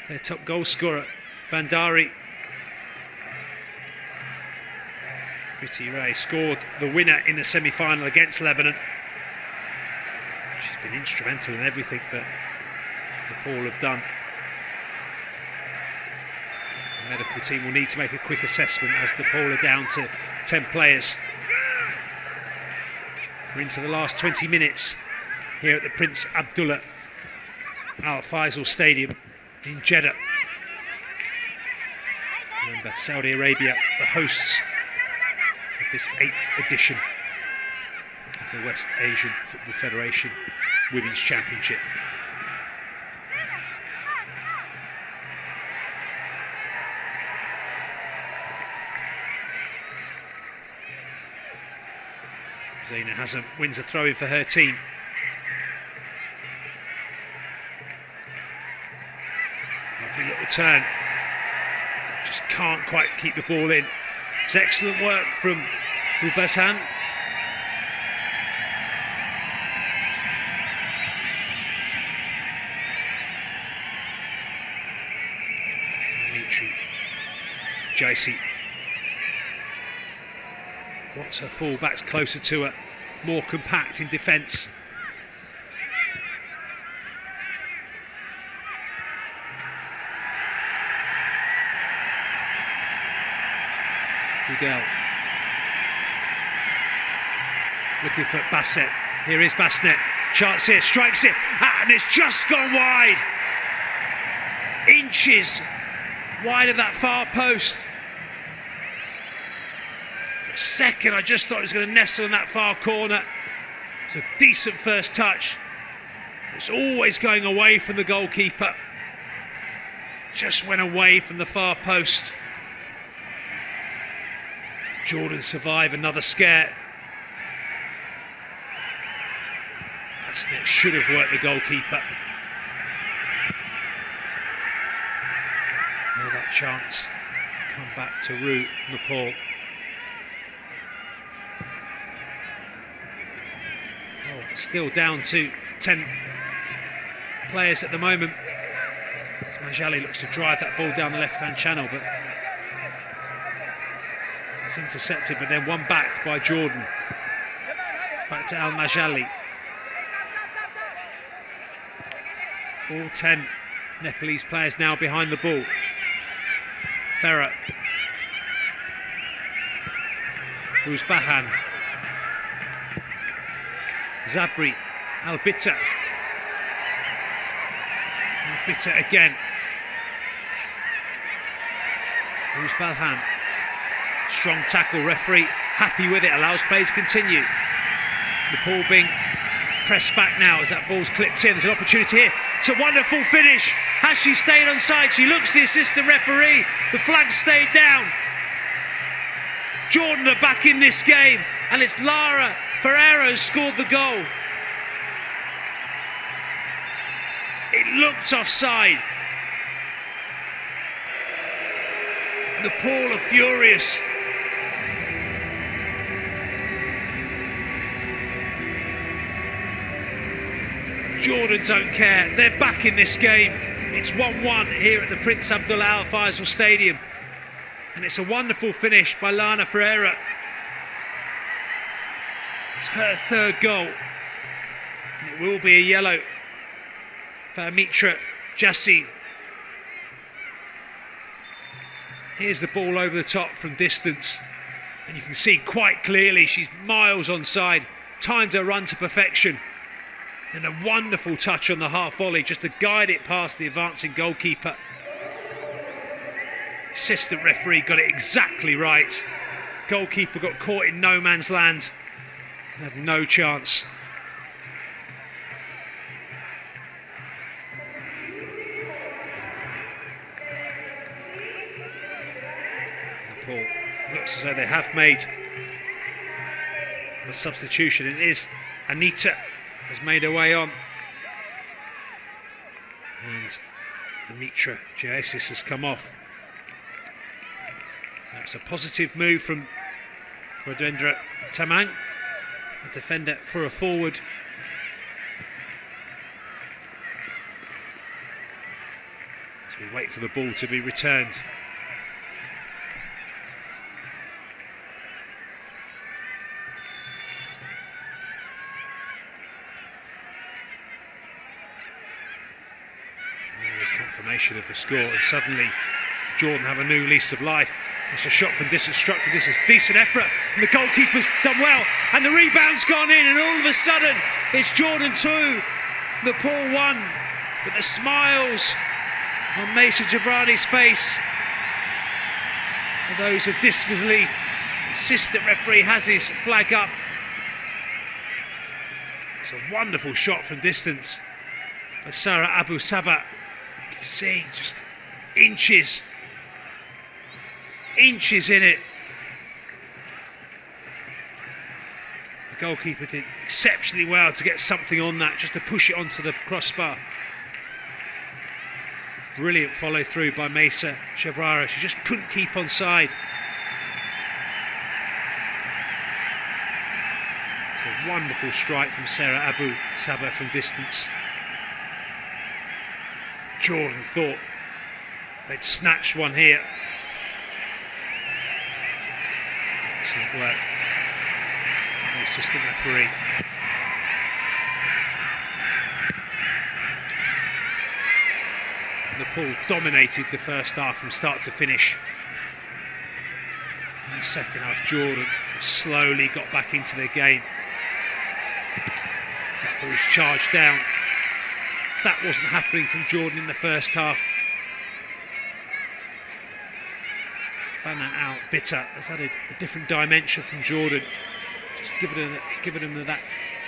Speaker 1: their top goal scorer, Bandari. Pretty Ray scored the winner in the semi-final against Lebanon. She's been instrumental in everything that Nepal have done. The medical team will need to make a quick assessment as Nepal are down to 10 players. We're into the last 20 minutes here at the Prince Abdullah Al Faisal Stadium in Jeddah. Remember, Saudi Arabia, the hosts of this 8th edition of the West Asian Football Federation Women's Championship. Zaina Hazem wins a throw-in for her team. Lovely little turn. Just can't quite keep the ball in. It's excellent work from Rubazhan. Mitri Jaisi wants her full-backs closer to her, more compact in defence. Kudel looking for Basset. Here is Basnet. Chance here, strikes it, and it's just gone wide. Inches wide of that far post. For a second, I just thought it was going to nestle in that far corner. It's a decent first touch. It's always going away from the goalkeeper. Just went away from the far post. Jordan survived another scare. Basnet should have worked the goalkeeper. Now that chance come back to root Nepal. Still down to 10 players at the moment. As Majali looks to drive that ball down the left-hand channel, but it's intercepted, but then won back by Jordan. Back to Al Majali. All 10 Nepalese players now behind the ball. Farah. Ruzbahan. Zabri, Albita. Albita again. Ruzbalhan. Strong tackle, referee happy with it, allows play to continue. Nepal being pressed back now as that ball's clipped in. There's an opportunity here. It's a wonderful finish. Has she stayed on side? She looks to the assistant referee. The flag stayed down. Jordan are back in this game, and it's Lara Ferreira who scored the goal. It looked offside. Nepal are furious. Jordan don't care. They're back in this game. It's 1-1 here at the Prince Abdullah Al Faisal Stadium. And it's a wonderful finish by Lana Ferreira. It's her third goal. And it will be a yellow for Mitra Jassi. Here's the ball over the top from distance. And you can see quite clearly she's miles onside. Timed her run to perfection. And a wonderful touch on the half volley just to guide it past the advancing goalkeeper. Assistant referee got it exactly right. Goalkeeper got caught in no man's land and had no chance. looks as though they have made a substitution. It is Anita has made her way on. And Dimitra Giasis has come off. So it's a positive move from Rodendra Tamang, a defender for a forward. As we wait for the ball to be returned. Confirmation of the score, and suddenly Jordan have a new lease of life. It's a shot from distance, struck from distance, decent effort, and the goalkeeper's done well, and the rebound's gone in, and all of a sudden it's Jordan 2, Nepal 1. But the smiles on Mason Jabrani's face are those of disbelief. The assistant referee has his flag up. It's a wonderful shot from distance by Sarah Abu Sabah. See, just inches in it. The goalkeeper did exceptionally well to get something on that, just to push it onto the crossbar. Brilliant follow through by Mesa Shabrara. She just couldn't keep on side. It's a wonderful strike from Sarah Abu Sabah from distance. Jordan thought they'd snatched one here. Excellent work from the assistant referee. Nepal dominated the first half from start to finish. In the second half, Jordan slowly got back into their game. As that ball's charged down. That wasn't happening from Jordan in the first half. Bana out, Bitter has added a different dimension from Jordan. Just giving them that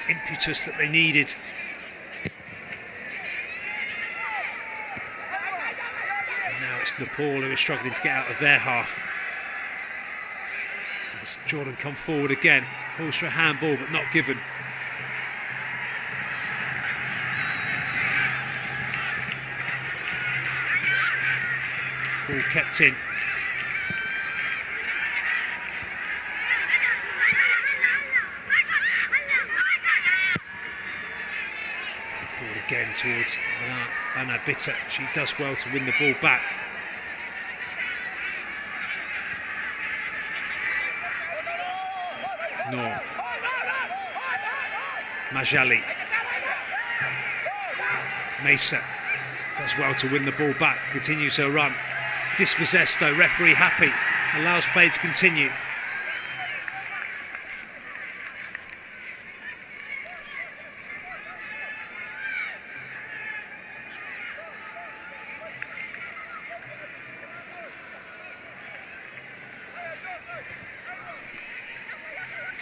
Speaker 1: impetus that they needed. And now it's Nepal who are struggling to get out of their half. As Jordan come forward again, calls for a handball but not given. Ball kept in. Forward again towards Bana Bitter. She does well to win the ball back. No. Majali. Mesa does well to win the ball back. Continues her run. Dispossessed though, referee happy, allows play to continue.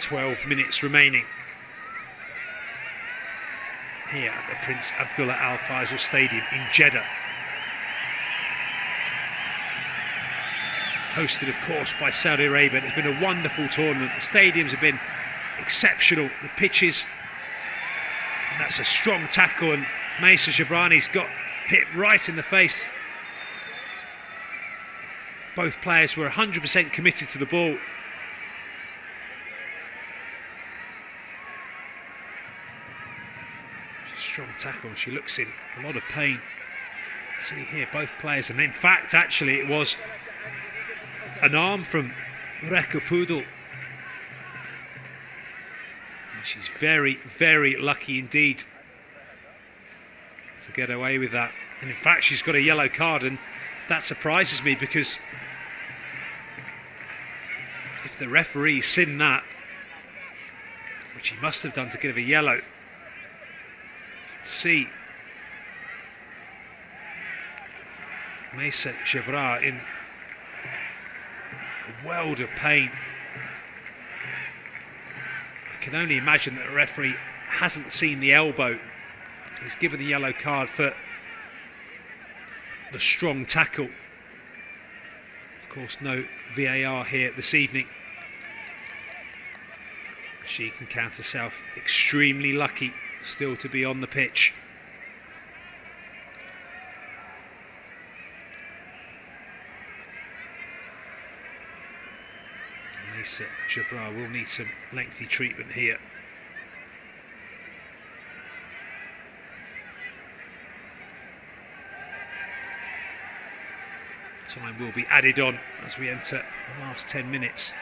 Speaker 1: "12 minutes remaining here at the Prince Abdullah Al Faisal Stadium in Jeddah. Hosted, of course, by Saudi Arabia. It's been a wonderful tournament. The stadiums have been exceptional. The pitches, and that's a strong tackle, and Maisa Jabrani's got hit right in the face. Both players were 100% committed to the ball. It's a strong tackle, and she looks in a lot of pain. See here, both players, and in fact, actually, it was an arm from Reka Pudel. And she's very, very lucky indeed to get away with that. And in fact, she's got a yellow card, and that surprises me, because if the referee seen that, which he must have done to give a yellow, you can see Mesa Jabra in a world of pain. I can only imagine that the referee hasn't seen the elbow. He's given the yellow card for the strong tackle. Of Of course, no VAR here this evening. She can count herself extremely lucky still to be on the pitch. Nessa Jabrar will need some lengthy treatment here. Time will be added on as we enter the last 10 minutes.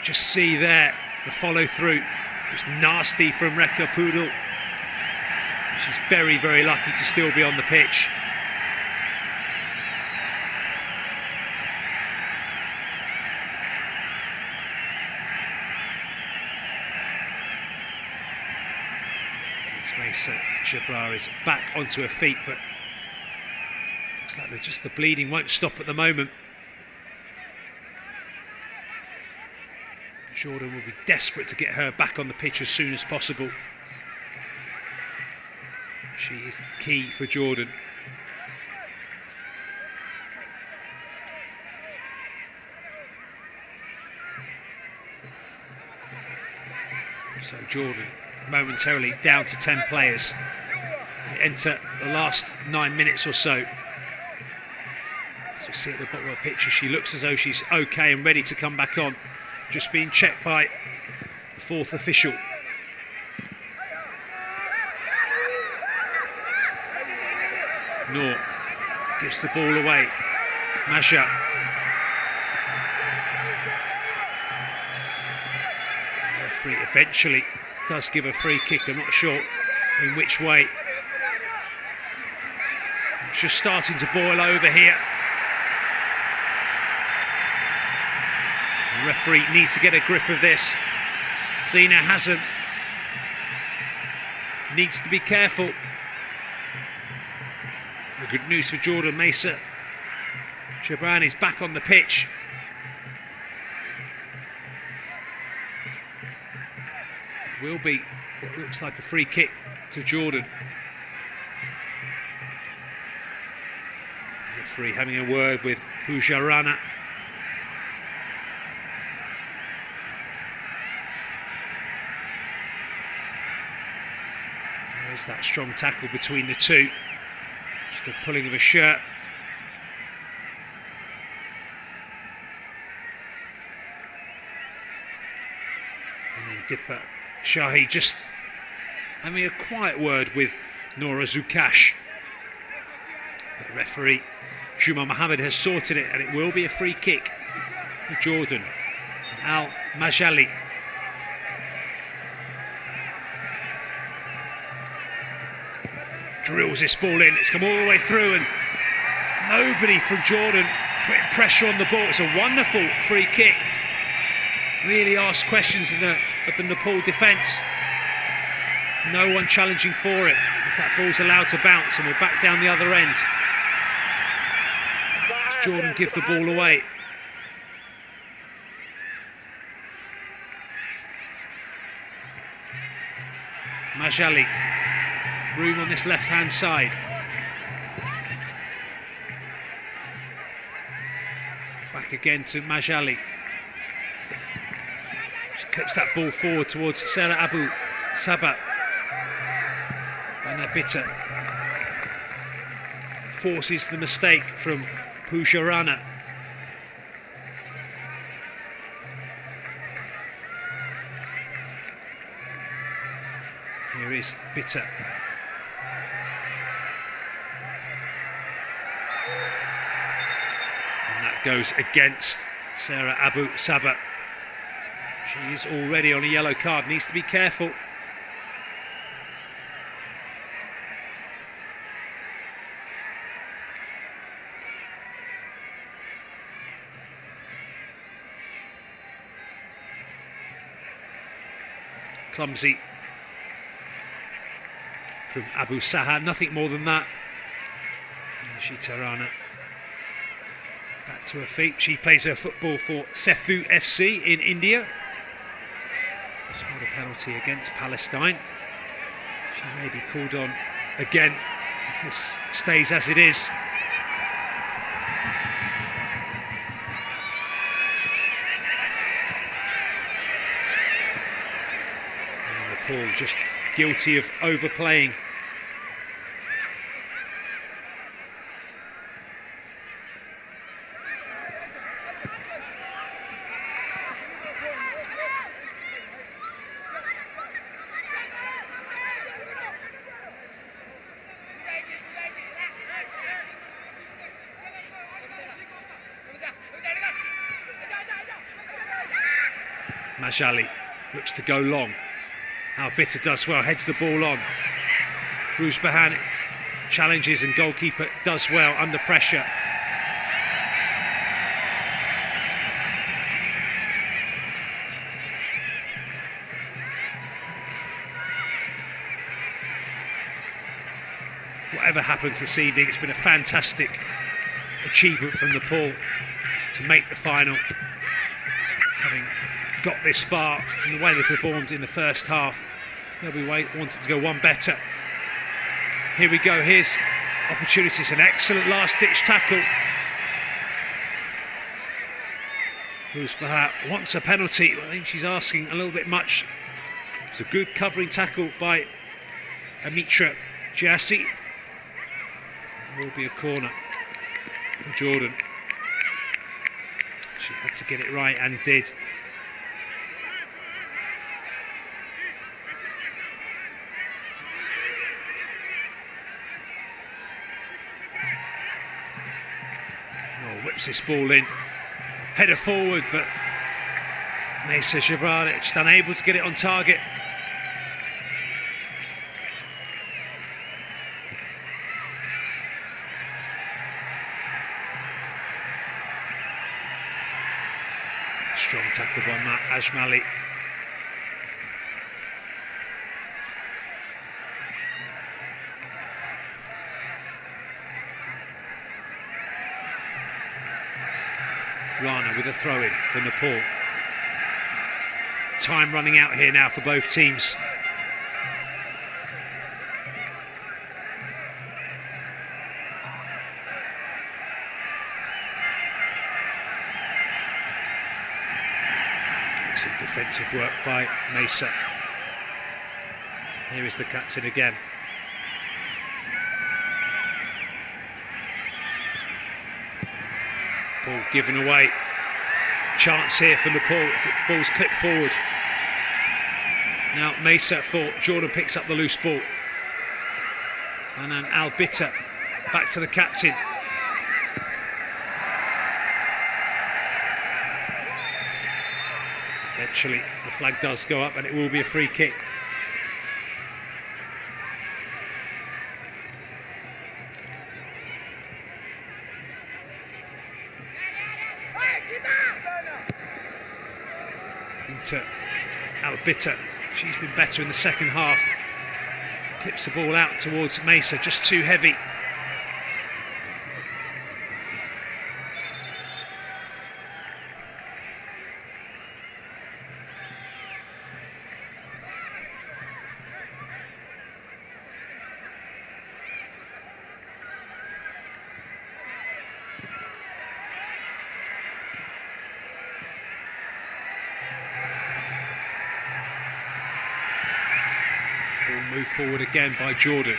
Speaker 1: Just see there the follow through. It was nasty from Rekha Poodle. She's very, very lucky to still be on the pitch. Nessa Jabrar is back onto her feet, but looks like just the bleeding won't stop at the moment. Jordan will be desperate to get her back on the pitch as soon as possible. She is key for Jordan. So Jordan momentarily down to 10 players. They enter the last 9 minutes or so. As we see at the bottom of the picture, she looks as though she's okay and ready to come back on. Just being checked by the fourth official. Noor gives the ball away. Masha. The referee eventually does give a free kick. I'm not sure in which way. It's just starting to boil over here. The referee needs to get a grip of this. Zina Hazem needs to be careful. The good news for Jordan, Mesa Jabran is back on the pitch. It will be what looks like a free kick to Jordan. The referee having a word with Pujarana. There's that strong tackle between the two. Just a pulling of a shirt. And then Dipper Shahi just having a quiet word with Nora Zukash. The referee, Juma Mohammed, has sorted it, and it will be a free kick for Jordan. Al Majali. Drills this ball in. It's come all the way through, and nobody from Jordan putting pressure on the ball. It's a wonderful free kick. Really asks questions of the Nepal defence. No one challenging for it as that ball's allowed to bounce, and we're back down the other end. As Jordan give the ball away. Majali. Room on this left-hand side. Back again to Majali. She clips that ball forward towards Sarah Abu Sabah. Banabita forces the mistake from Pujarana. Here is Bitter. And that goes against Sarah Abu Sabah. She is already on a yellow card, needs to be careful. Clumsy from Abu Saha, nothing more than that. Shitarana back to her feet. She plays her football for Sethu FC in India. Scored a penalty against Palestine. She may be called on again if this stays as it is. Nepal just guilty of overplaying. Majali looks to go long. Al-Bitter does well, heads the ball on. Ruzbahan challenges and goalkeeper does well under pressure. Whatever happens this evening, it's been a fantastic achievement from Nepal to make the final. Having got this far in the way they performed in the first half, they'll be wanting to go one better. Here we go, here's opportunities, an excellent last-ditch tackle. Ruzbahat wants a penalty, I think she's asking a little bit much. It's a good covering tackle by Amitra Jassi. There will be a corner for Jordan. She had to get it right and did. Whips this ball in, header forward, but Nesa Jabraric just unable to get it on target. Strong tackle by Matt Ajmali. Rana with a throw-in for Nepal. Time running out here now for both teams. Excellent defensive work by Mesa. Here is the captain again. Ball given away. Chance here for Nepal as the ball's clipped forward. Now Mesa for Jordan picks up the loose ball. And then Al-Bitter back to the captain. Eventually the flag does go up and it will be a free kick. Into Al-Bitter. She's been better in the second half. Clips the ball out towards Mesa, just too heavy. Moved forward again by Jordan.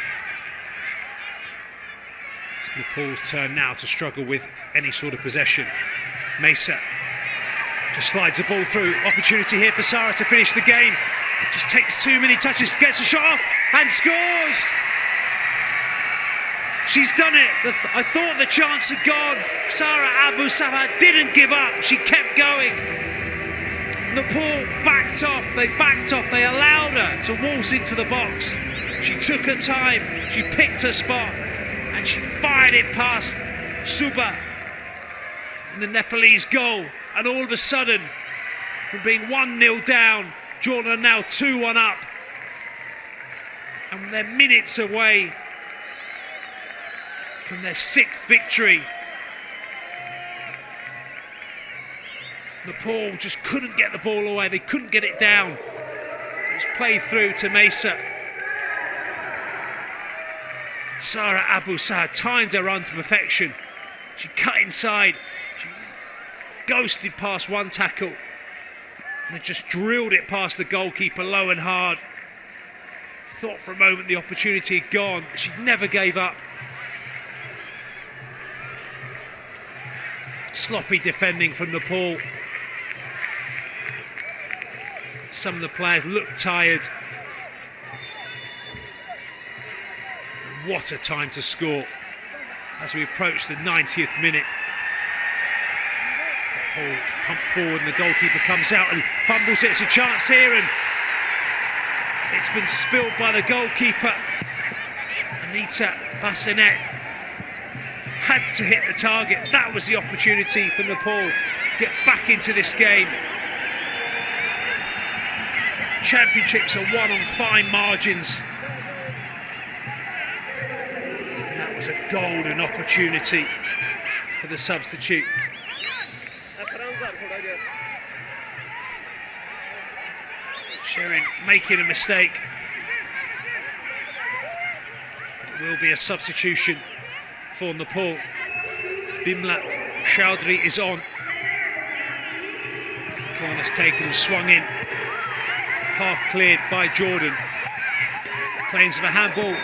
Speaker 1: It's Nepal's turn now to struggle with any sort of possession. Mesa just slides the ball through. Opportunity here for Sarah to finish the game. Just takes too many touches, gets a shot off and scores! She's done it. I thought the chance had gone. Sarah Abu Sabah didn't give up. She kept going. Nepal backed off, they allowed her to waltz into the box. She took her time, she picked her spot, and she fired it past Suba in the Nepalese goal. And all of a sudden, from being 1-0 down, Jordan are now 2-1 up. And they're minutes away from their 6th victory. Nepal just couldn't get the ball away, they couldn't get it down. It was played through to Mesa. Sarah Abu Saad timed her run to perfection. She cut inside, she ghosted past one tackle, and then just drilled it past the goalkeeper low and hard. Thought for a moment the opportunity had gone. She never gave up. Sloppy defending from Nepal. Some of the players look tired. And what a time to score as we approach the 90th minute. Nepal pumped forward and the goalkeeper comes out and fumbles it. It's a chance here and it's been spilled by the goalkeeper. Anita Bassinet had to hit the target. That was the opportunity for Nepal to get back into this game. Championships are won on fine margins. And that was a golden opportunity for the substitute. Sherin making a mistake. It will be a substitution for Nepal. Bimla Chowdhury is on. As the corner's taken and swung in. Half cleared by Jordan. Claims of a handball.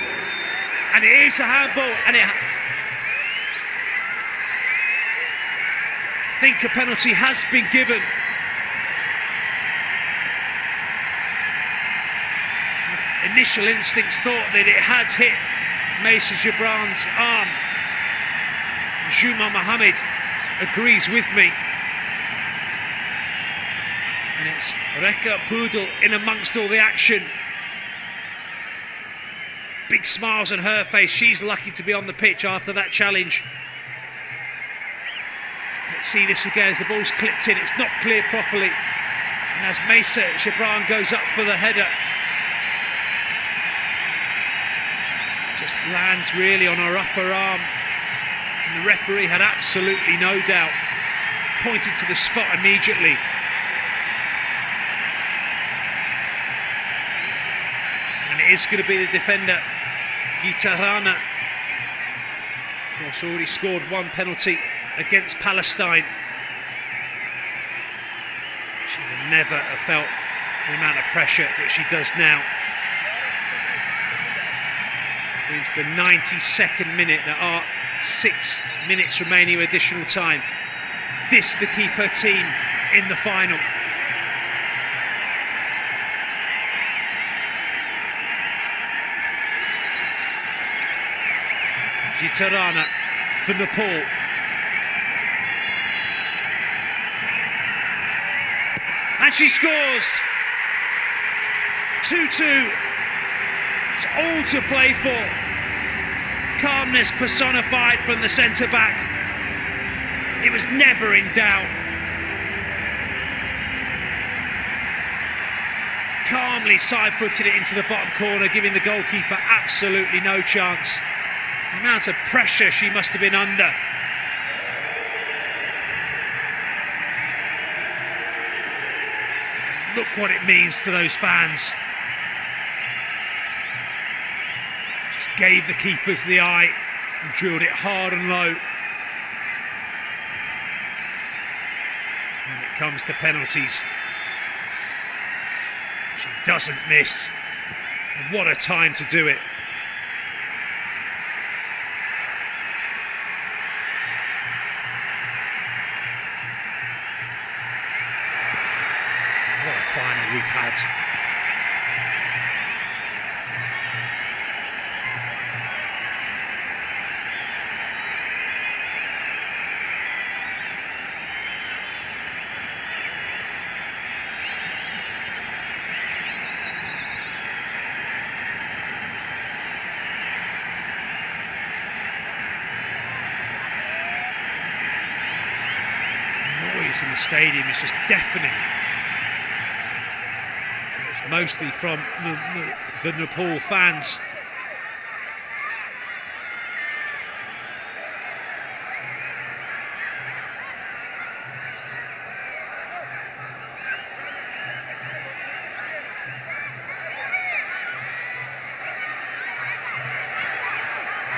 Speaker 1: And it is a handball. And I think a penalty has been given. Initial instincts thought that it had hit Maisa Gibran's arm. Juma Mohammed agrees with me. And it's Rekha Poodle in amongst all the action. Big smiles on her face. She's lucky to be on the pitch after that challenge. Let's see this again as the ball's clipped in. It's not cleared properly. And as Maisa Gibran goes up for the header, just lands really on her upper arm. And the referee had absolutely no doubt. Pointed to the spot immediately. And it is going to be the defender, Gita Rana. Of course, already scored one penalty against Palestine. She would never have felt the amount of pressure that she does now. It's the 92nd minute. There are 6 minutes remaining of additional time. This to keep her team in the final. Gita Rana for Nepal. And she scores! 2-2. It's all to play for. Calmness personified from the centre-back. It was never in doubt. Calmly side-footed it into the bottom corner, giving the goalkeeper absolutely no chance. The amount of pressure she must have been under. Look what it means to those fans. Gave the keepers the eye and drilled it hard and low. When it comes to penalties, she doesn't miss. And what a time to do it. What a final we've had. In the stadium is just deafening. And it's mostly from the Nepal fans.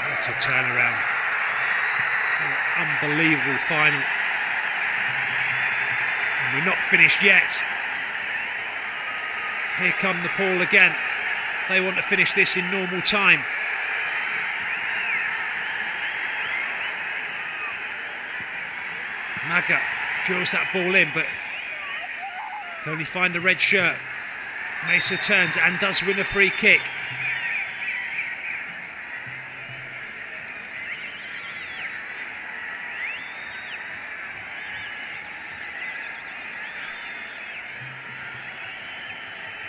Speaker 1: What a turnaround. An unbelievable final. We're not finished yet. Here come Nepal again. They want to finish this in normal time. Maga drills that ball in, but can only find a red shirt. Mesa turns and does win a free kick.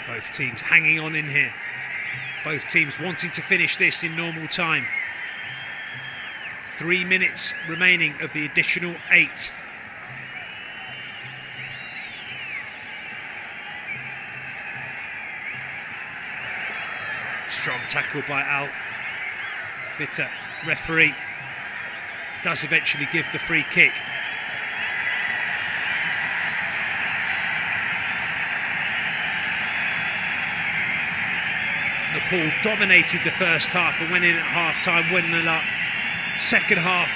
Speaker 1: Both teams hanging on in here. Both teams wanting to finish this in normal time. 3 minutes remaining of the additional 8. Strong tackle by Al Bitter. Referee does eventually give the free kick. Nepal dominated the first half and went in at half-time, winning it up. Second half,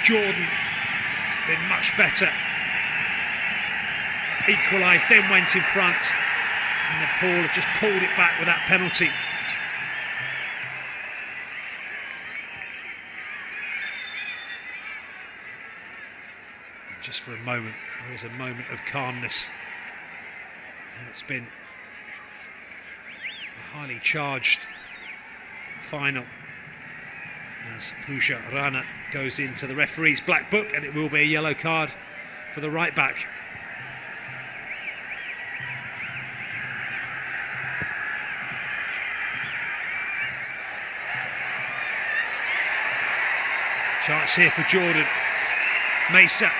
Speaker 1: Jordan been much better. Equalised, then went in front. And Nepal have just pulled it back with that penalty. And just for a moment, there was a moment of calmness. And it's been a highly charged final as Pusha Rana goes into the referee's black book, and it will be a yellow card for the right back. Chance here for Jordan. Mesa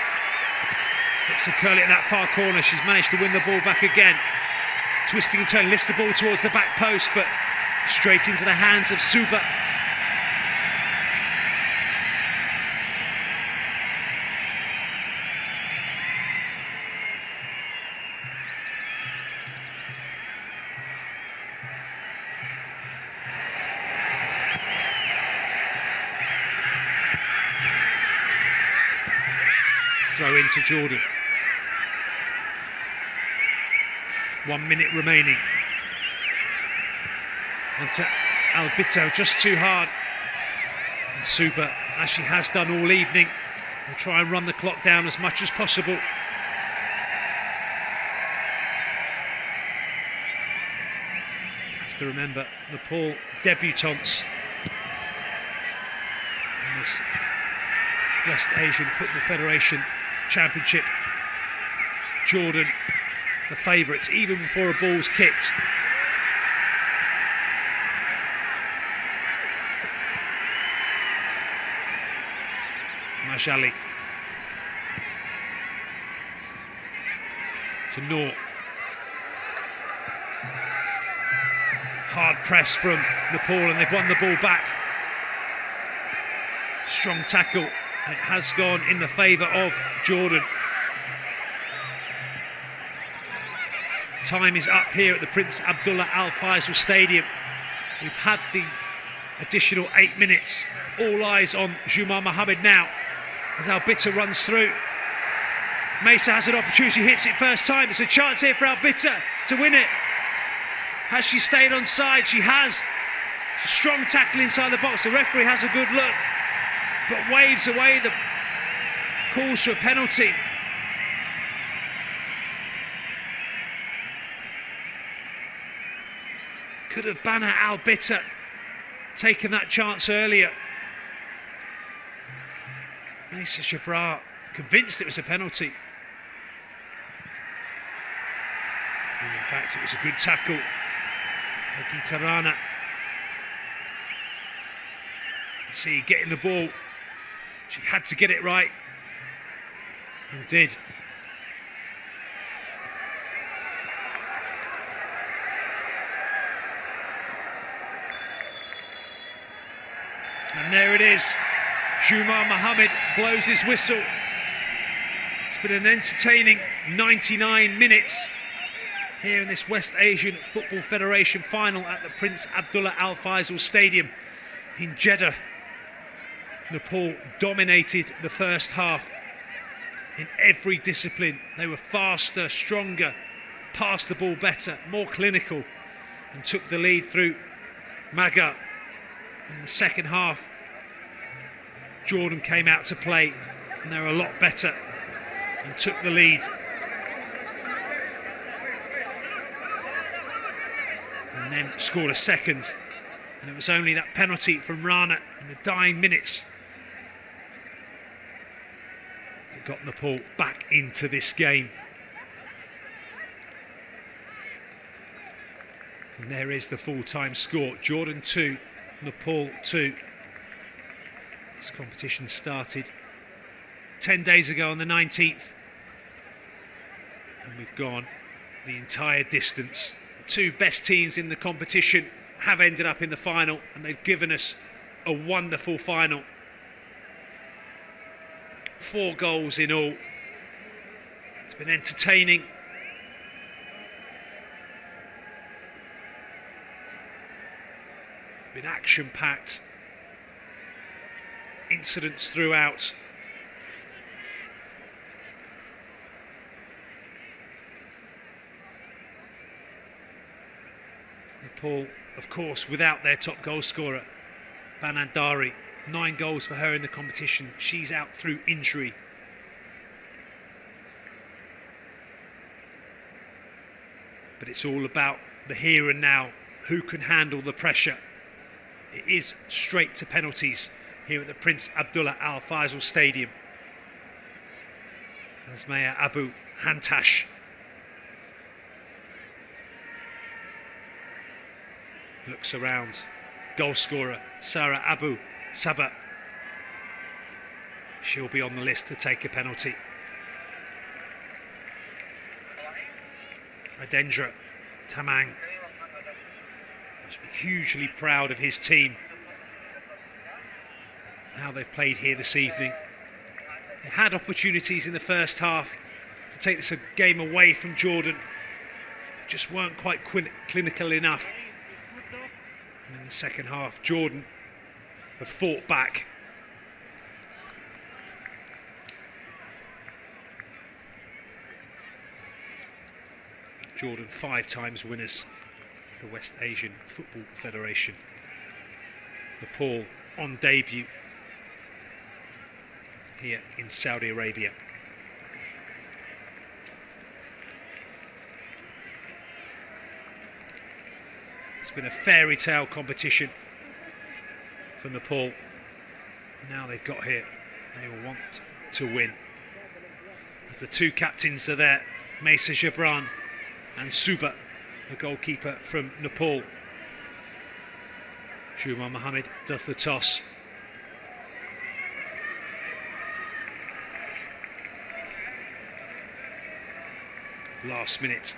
Speaker 1: looks to curl it in that far corner. She's managed to win the ball back again. Twisting and turning, lifts the ball towards the back post, but straight into the hands of Suba. Throw into Jordan. 1 minute remaining. Onto Albito, just too hard. And Suba, as she has done all evening, will try and run the clock down as much as possible. You have to remember, Nepal debutantes in this West Asian Football Federation Championship. Jordan, the favourites, even before a ball's kicked. Majali to Noor. Hard press from Nepal, and they've won the ball back. Strong tackle. It has gone in the favour of Jordan. Time is up here at the Prince Abdullah Al Faisal Stadium. We've had the additional 8 minutes. All eyes on Jumar Mohammed now as Albita runs through. Mesa has an opportunity, hits it first time. It's a chance here for Albita to win it. Has she stayed on side? She has. It's a strong tackle inside the box. The referee has a good look, but waves away the calls for a penalty. Could have Bana Albita taken that chance earlier. Nisa Jabrar convinced it was a penalty. And in fact, it was a good tackle by Gitarana. See, getting the ball. She had to get it right. And did. And there it is. Jumar Mohammed blows his whistle. It's been an entertaining 99 minutes here in this West Asian Football Federation final at the Prince Abdullah Al Faisal Stadium in Jeddah. Nepal dominated the first half in every discipline. They were faster, stronger, passed the ball better, more clinical. and took the lead through Maga. In the second half, Jordan came out to play and they were a lot better and took the lead. And then scored a second. And it was only that penalty from Rana in the dying minutes that got Nepal back into this game. And there is the full-time score. Jordan 2, Nepal 2. This competition started 10 days ago on the 19th. And we've gone the entire distance. The two best teams in the competition have ended up in the final, and they've given us a wonderful final. 4 goals in all. It's been entertaining. Been action-packed. Incidents throughout. Nepal, of course, without their top goal scorer, Banandari. 9 goals for her in the competition. She's out through injury. But it's all about the here and now. Who can handle the pressure? It is straight to penalties here at the Prince Abdullah Al Faisal Stadium. Asmaya Abu Hantash looks around. Goal scorer Sarah Abu Sabah. She'll be on the list to take a penalty. Adendra Tamang must be hugely proud of his team and how they've played here this evening. They had opportunities in the first half to take this game away from Jordan, but just weren't quite clinical enough. And in the second half, Jordan have fought back. Jordan 5 times winners of the West Asian Football Federation. Nepal on debut here in Saudi Arabia. It's been a fairy tale competition for Nepal. Now they've got here, they will want to win. As the 2 captains are there, Mesa Jabran and Suba, the goalkeeper from Nepal. Juma Mohammed does the toss. Last minute,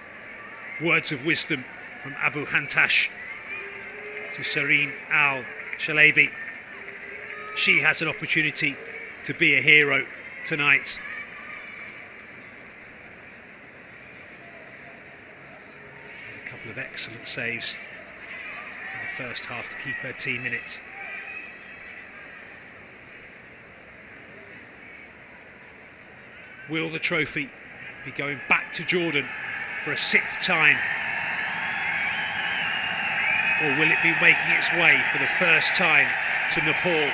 Speaker 1: words of wisdom from Abu Hantash to Sareen Al Shalabi. She has an opportunity to be a hero tonight. And a couple of excellent saves in the first half to keep her team in it. Will the trophy be going back to Jordan for a 6th time? Or will it be making its way for the first time to Nepal?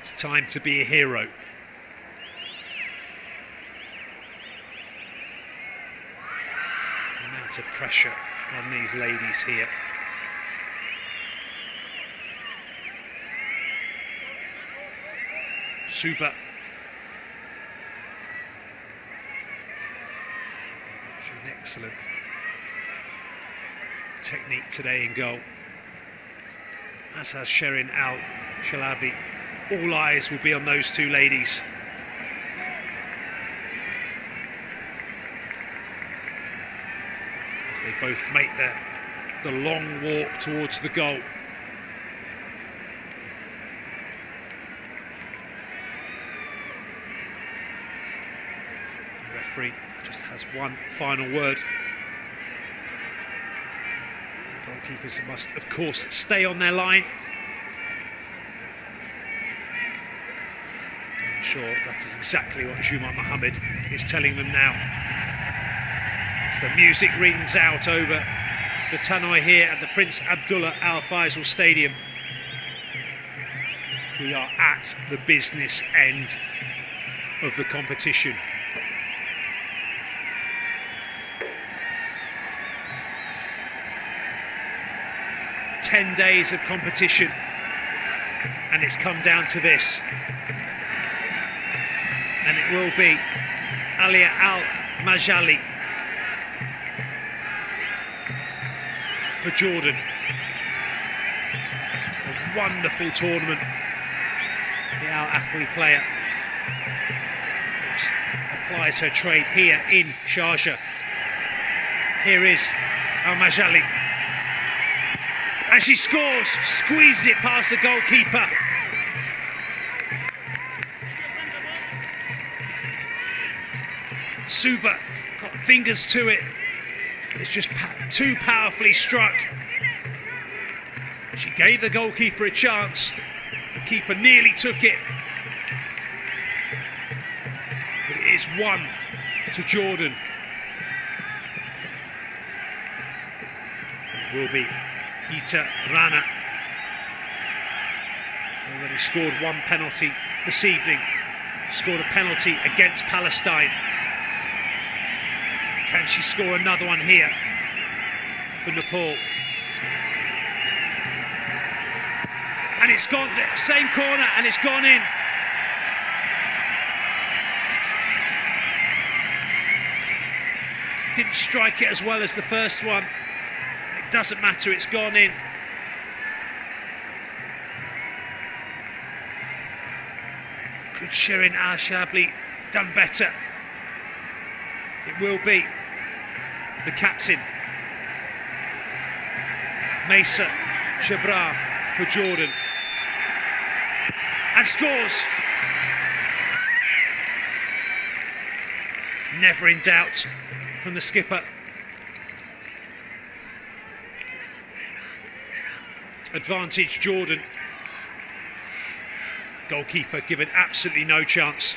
Speaker 1: It's time to be a hero. The amount of pressure on these ladies here. Suba. An excellent technique today in goal, as has Sherin Al Shalabi. All eyes will be on those 2 ladies. As they both make the long walk towards the goal. The referee just has one final word. Goalkeepers must, of course, stay on their line. sure that is exactly what Juma Mohammed is telling them now. As the music rings out over the tannoy here at the Prince Abdullah Al Faisal Stadium. We are at the business end of the competition. "10 days of competition, and it's come down to this. And it will be Alia Al-Majali for Jordan. It's a wonderful tournament. The Al-Ahly player, of course, applies her trade here in Sharjah. Here is Al-Majali. And she scores, squeezes it past the goalkeeper. Suba got fingers to it. It's just too powerfully struck. She gave the goalkeeper a chance. The keeper nearly took it. But it is 1 to Jordan. It will be Hita Rana. Already scored 1 penalty this evening. Scored a penalty against Palestine. Can she score another one here for Nepal? And it's gone, same corner, and it's gone in. Didn't strike it as well as the first one. It doesn't matter, it's gone in. Could Shirin Al-Shabli done better? It will be the captain, Mesa Shabra for Jordan. And scores. Never in doubt from the skipper. Advantage Jordan. Goalkeeper given absolutely no chance.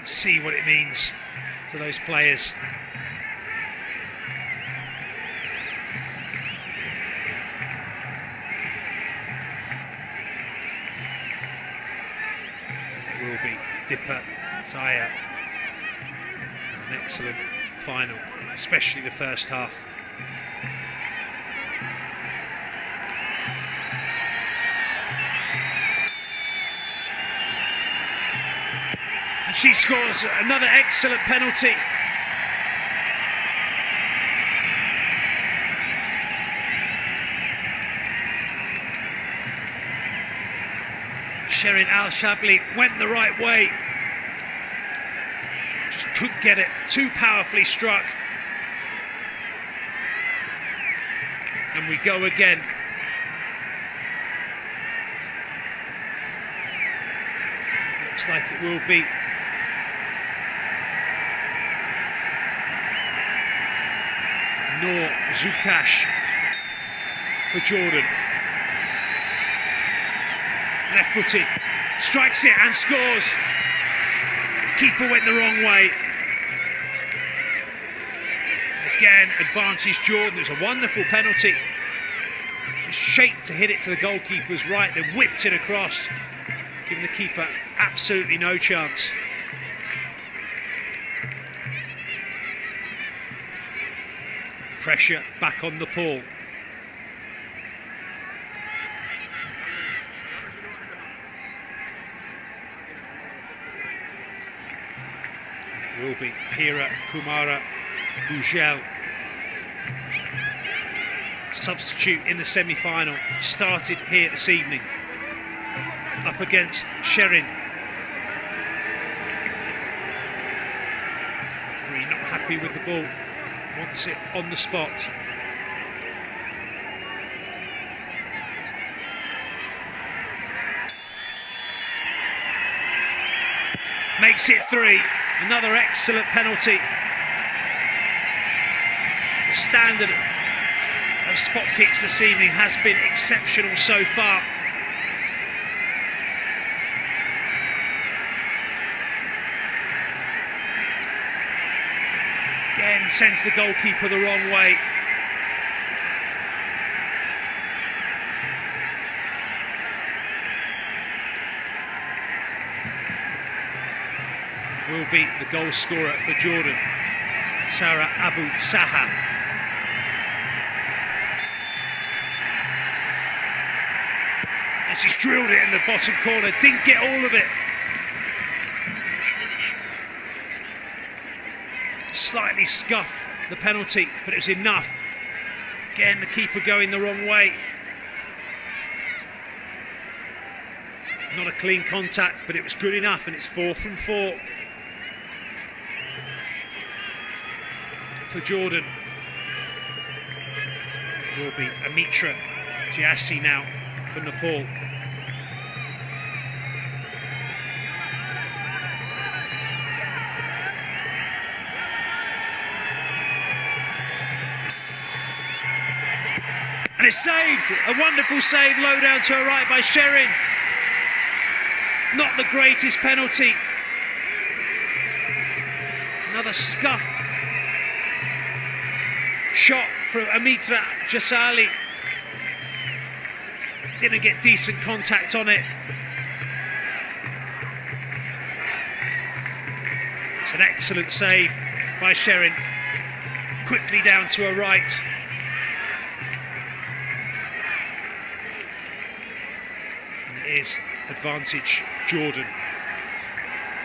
Speaker 1: See what it means to those players. It will be Dipper Zaya. An excellent final, especially the first half. And she scores another excellent penalty. Shirin Al-Shabli went the right way. Just couldn't get it. Too powerfully struck. And we go again. It looks like it will be Noor Zukash for Jordan. Left-footed, strikes it and scores. Keeper went the wrong way. Again, advantage Jordan. It was a wonderful penalty. Just shaped to hit it to the goalkeeper's right, then whipped it across, giving the keeper absolutely no chance. Pressure back on Nepal. It will be Hira Kumara Gujel. Substitute in the semi-final. Started here this evening. Up against Shirin. Referee not happy with the ball. Wants it on the spot. Makes it 3. Another excellent penalty. The standard of spot kicks this evening has been exceptional so far. Again, sends the goalkeeper the wrong way. Will be the goal scorer for Jordan, Sarah Abu Saha. And she's drilled it in the bottom corner, didn't get all of it. Slightly scuffed the penalty, but it was enough. Again, the keeper going the wrong way. Not a clean contact, but it was good enough, and it's 4 from 4 for Jordan. It will be Amitra Jiassi now for Nepal. And it's saved. A wonderful save, low down to her right by Sherin. Not the greatest penalty. Another scuffed shot from Amitra Jasali. Didn't get decent contact on it. It's an excellent save by Sherin. Quickly down to her right. And it is advantage Jordan.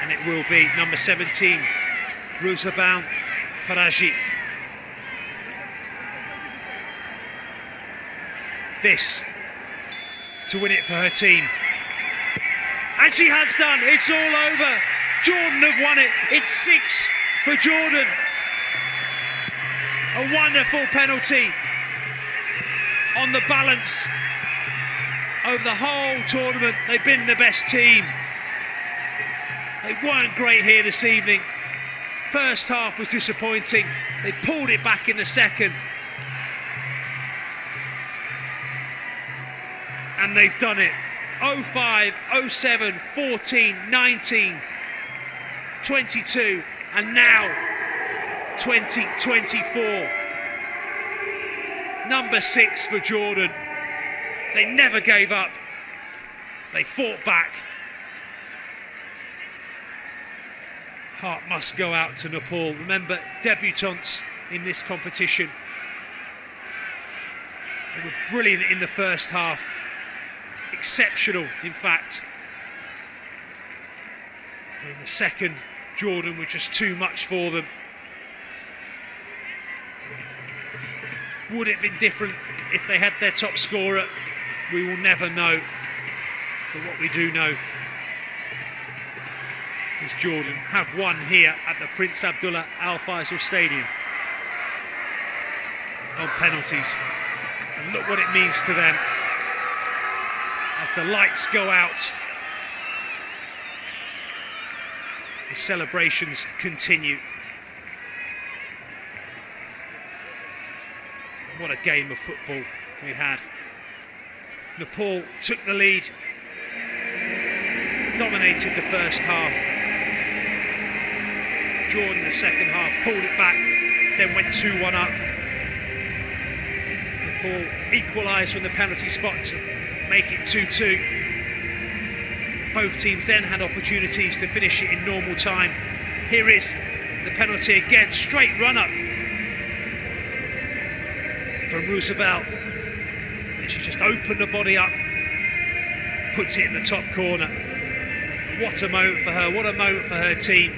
Speaker 1: And it will be number 17, Ruzaban Faraji. This to win it for her team. And she has done. It's all over. Jordan have won it. It's 6 for Jordan. A wonderful penalty on the balance. Over the whole tournament, they've been the best team. They weren't great here this evening. First half was disappointing. They pulled it back in the second. And they've done it. 05, 07, 14, 19, 22, and now 2024. Number 6 for Jordan. They never gave up. They fought back. Heart must go out to Nepal. Remember, debutants in this competition. They were brilliant in the first half. Exceptional, in fact. In the second, Jordan were just too much for them. Would it have been different if they had their top scorer? We will never know. But what we do know is Jordan have won here at the Prince Abdullah Al Faisal Stadium on penalties. And look what it means to them as the lights go out. The celebrations continue. What a game of football we had. Nepal took the lead, dominated the first half. Jordan the second half pulled it back, then went 2-1 up. Nepal equalised from the penalty spot to make it 2-2. Both teams then had opportunities to finish it in normal time. Here is the penalty again, straight run up from Roosevelt. And she just opened the body up, puts it in the top corner. What a moment for her, what a moment for her team.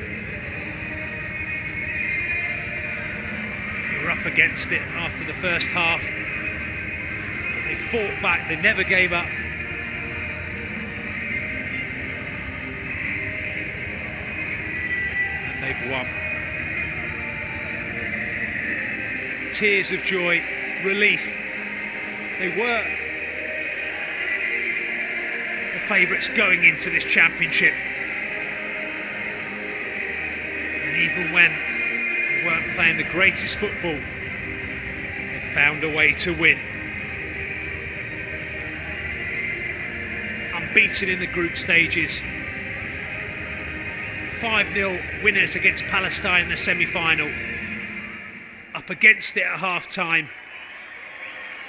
Speaker 1: They were up against it after the first half, but they fought back, they never gave up. And they've won. Tears of joy, relief. They were the favourites going into this championship. And even when they weren't playing the greatest football, they found a way to win. Unbeaten in the group stages. 5-0 winners against Palestine in the semi-final. up against it at half-time,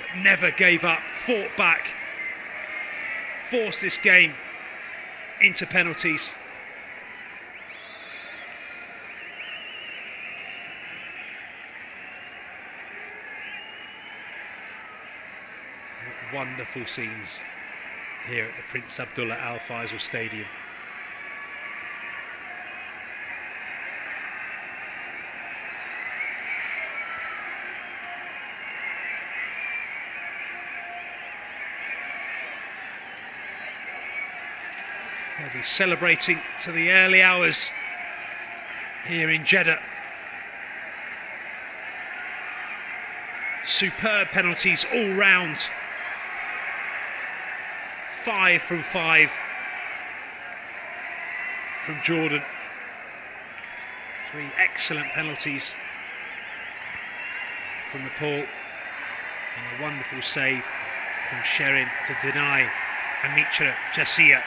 Speaker 1: but never gave up, fought back, forced this game into penalties. What wonderful scenes here at the Prince Abdullah Al Faisal Stadium. They'll be celebrating to the early hours here in Jeddah. Superb penalties all round. 5 from 5 from Jordan. 3 excellent penalties from Nepal. And a wonderful save from Sherin to deny Amitra Jassia.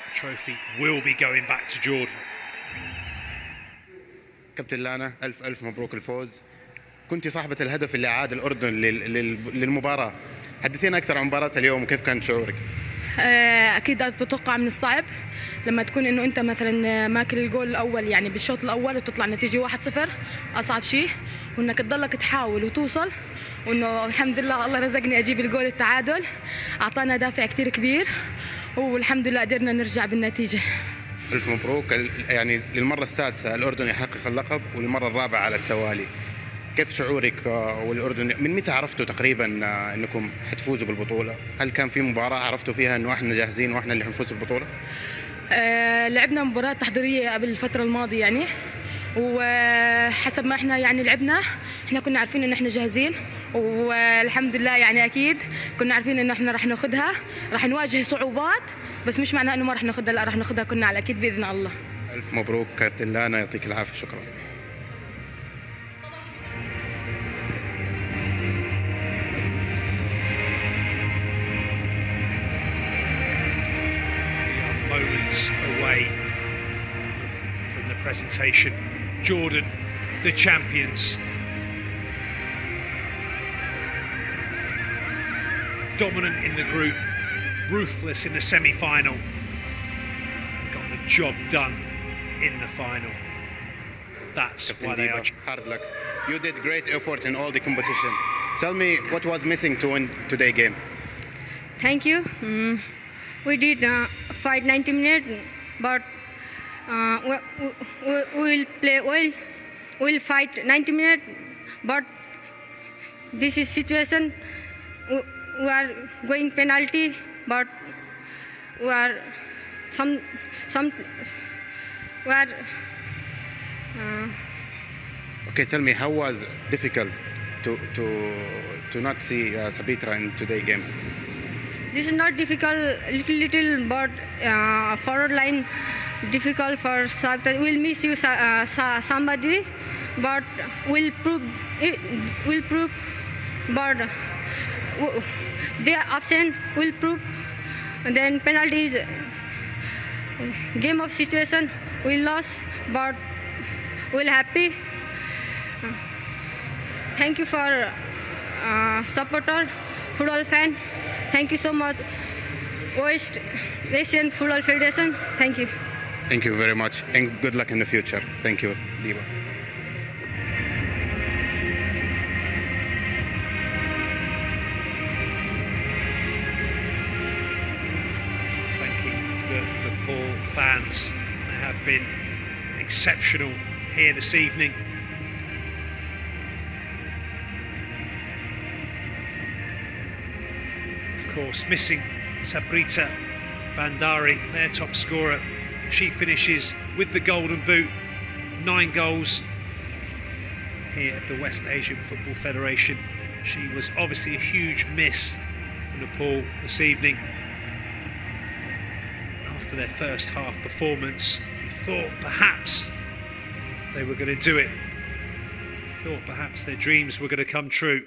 Speaker 1: The trophy will be going back to Jordan.
Speaker 2: كابتن لانا ألف ألف مبروك الفوز. كنت صاحبة الهدف اللي أعاد الأردن للمباراة. حدثينا أكثر عن مباراة اليوم وكيف كان شعورك؟
Speaker 3: أكيد بتوقع من الصعب لما تكون إنه أنت مثلا ماكل الجول الأول يعني بالشوط الأول وتطلع نتيجة 1-0 أصعب شيء، وإنك تضلك تحاول وتوصل، وإنه الحمد لله الله رزقني أجيب الجول التعادل، أعطانا دافع كتير كبير والحمد لله قدرنا نرجع بالنتيجة.
Speaker 2: ألف مبروك. يعني للمرة السادسة الأردن يحقق اللقب وللمرة الرابعة على التوالي. كيف شعورك والأردن؟ من متى عرفتوا تقريبا أنكم حتفوزوا بالبطولة؟ هل كان في مباراة عرفتوا فيها أنه إحنا جاهزين وإحنا اللي حنفوز بالبطولة؟
Speaker 3: لعبنا مباراة تحضيرية قبل الفترة الماضية يعني، وحسب ما إحنا يعني لعبنا إحنا كنا عارفين إن إحنا جاهزين، والحمد لله يعني أكيد كنا عارفين إن إحنا راح ناخدها، راح نواجه صعوبات بس مش معناه إنه ما راح ناخدها، لا راح ناخدها كنا على أكيد بإذن الله.
Speaker 2: ألف مبروك كابتن لانا، يعطيك العافية. شكرا.
Speaker 1: Moments away from the presentation. Jordan, the champions. Dominant in the group, ruthless in the semi-final, and got the job done in the final. That's why they are.
Speaker 2: Hard luck. You did great effort in all the competition. Tell me what was missing to win today's game.
Speaker 4: Thank you. We did fight 90 minutes, but we'll play well. We'll fight 90 minutes, but this is situation. We are going penalty, but we are we are.
Speaker 2: Okay, tell me how was difficult to not see Sabitra in today's game.
Speaker 4: This is not difficult, little, but forward line difficult for Sabitra. We'll miss you, somebody, but we'll prove it. We'll prove, but they are absent. We'll prove. And then penalties, game of situation. We lost, but we're happy. Thank you for supporter, football fan. Thank you so much, West Asian Football Federation. Thank you.
Speaker 2: Thank you very much, and good luck in the future. Thank you, Liba.
Speaker 1: Thanking the Nepal fans. They have been exceptional here this evening. Of course, missing Sabrita Bandari, their top scorer. She finishes with the golden boot, 9 goals here at the West Asian Football Federation. She was obviously a huge miss for Nepal this evening. After their first half performance, you thought perhaps they were going to do it. You thought perhaps their dreams were going to come true.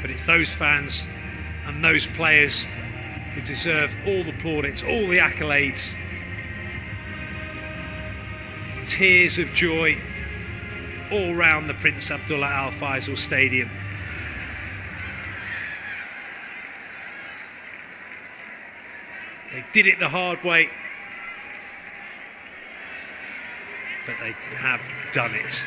Speaker 1: But it's those fans and those players who deserve all the plaudits, all the accolades. Tears of joy all round the Prince Abdullah Al Faisal Stadium. They did it the hard way, but they have done it.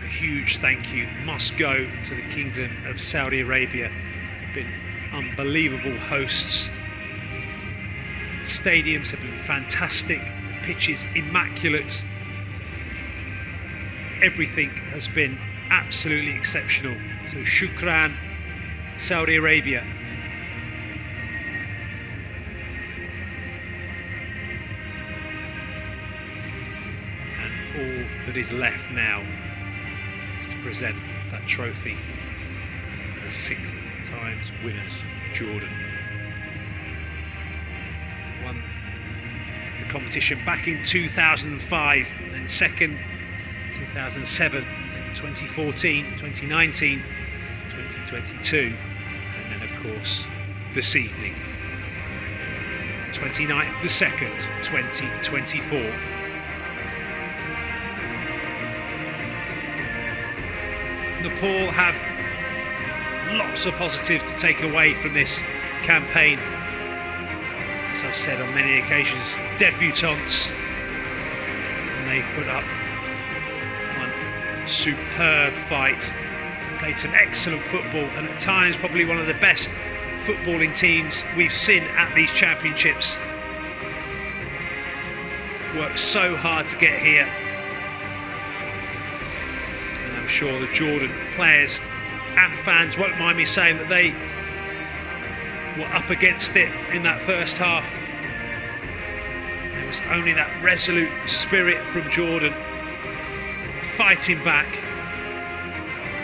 Speaker 1: A huge thank you must go to the Kingdom of Saudi Arabia. They've been unbelievable hosts. The stadiums have been fantastic, the pitch is immaculate. Everything has been absolutely exceptional. So shukran, Saudi Arabia. And all that is left now is to present that trophy to the 6th times winners, Jordan. Won the competition back in 2005, and then second 2007, then 2014, 2019, 2022, and then of course this evening, 29th the 2nd, 2024. Nepal have lots of positives to take away from this campaign. As I've said on many occasions, debutants, and they put up one superb fight, played some excellent football, and at times probably one of the best footballing teams we've seen at these championships. Worked so hard to get here, and I'm sure the Jordan players and fans won't mind me saying that they were up against it in that first half. There was only that resolute spirit from Jordan, fighting back,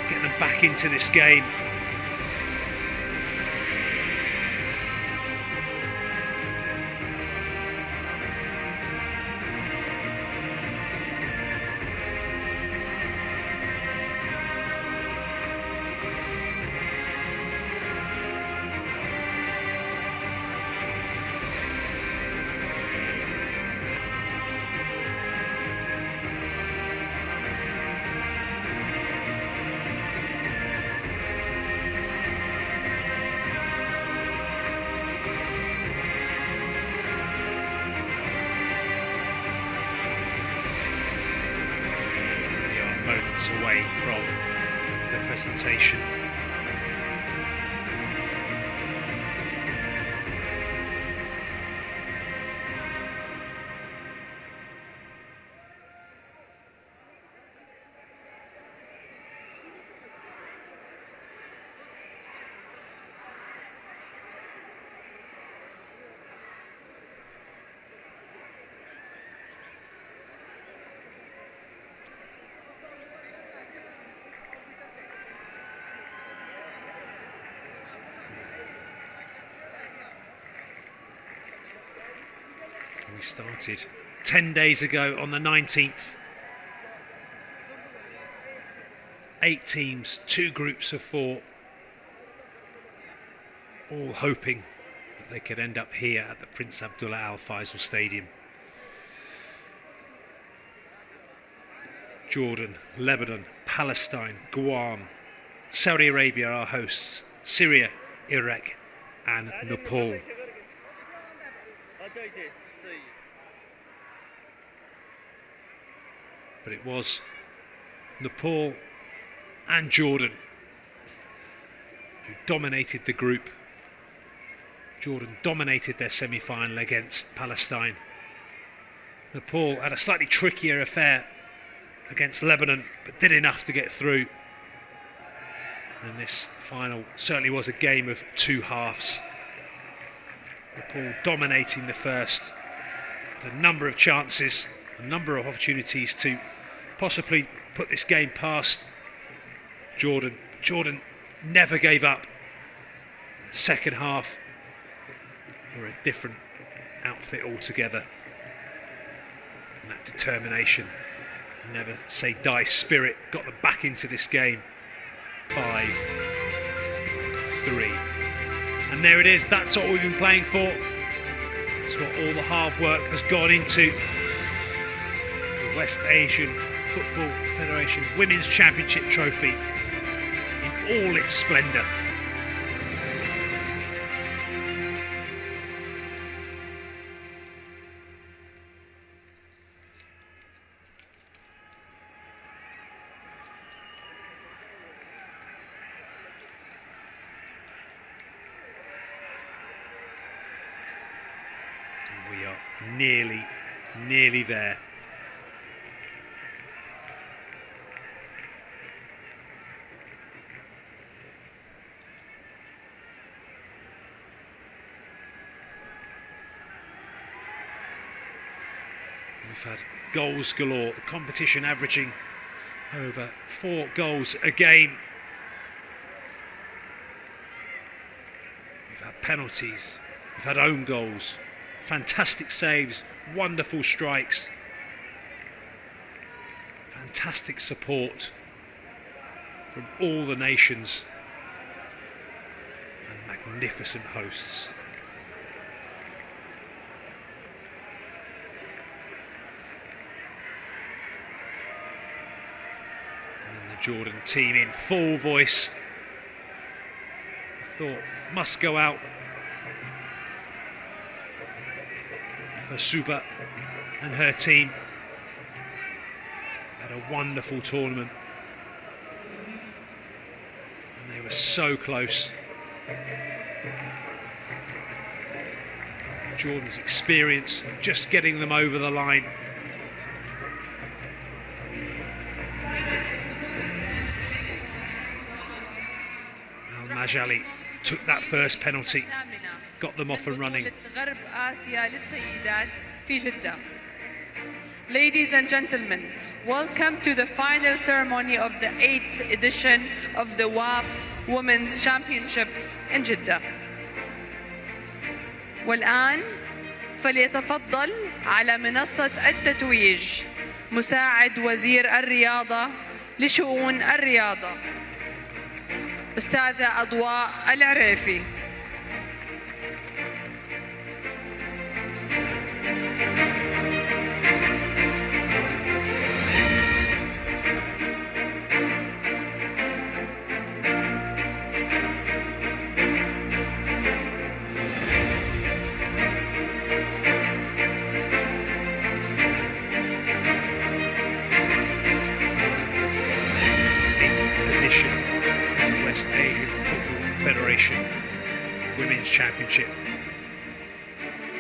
Speaker 1: getting them back into this game. Away from the presentation. We started 10 days ago on the 19th. 8 teams, 2 groups of 4, all hoping that they could end up here at the Prince Abdullah Al Faisal Stadium. Jordan, Lebanon, Palestine, Guam, Saudi Arabia are hosts, Syria, Iraq and Nepal. But it was Nepal and Jordan who dominated the group. Jordan dominated their semi-final against Palestine. Nepal had a slightly trickier affair against Lebanon, but did enough to get through. And this final certainly was a game of 2 halves. Nepal dominating the first, had a number of chances, a number of opportunities to possibly put this game past Jordan. Jordan never gave up. The second half were a different outfit altogether. And that determination, never say die spirit got them back into this game. 5, 3. And there it is. That's what we've been playing for. It's what all the hard work has gone into. The West Asian Football Federation Women's Championship Trophy in all its splendour. We are nearly there. We've had goals galore, the competition averaging over 4 goals a game. We've had penalties, we've had own goals. Fantastic saves, wonderful strikes, fantastic support from all the nations and magnificent hosts. And then the Jordan team in full voice. I thought must go out for Suba and her team. They've had a wonderful tournament and they were so close. Jordan's experience just getting them over the line. Al-Majali took that first penalty, got them off and running.
Speaker 5: Ladies and gentlemen, welcome to the final ceremony of the 8th edition of the waff Women's Championship in Jeddah. والآن فليتفضل على منصة التتويج مساعد وزير الرياضة لشؤون الرياضة أستاذة أضواء العريفي.
Speaker 1: West Asian Football Federation Women's Championship.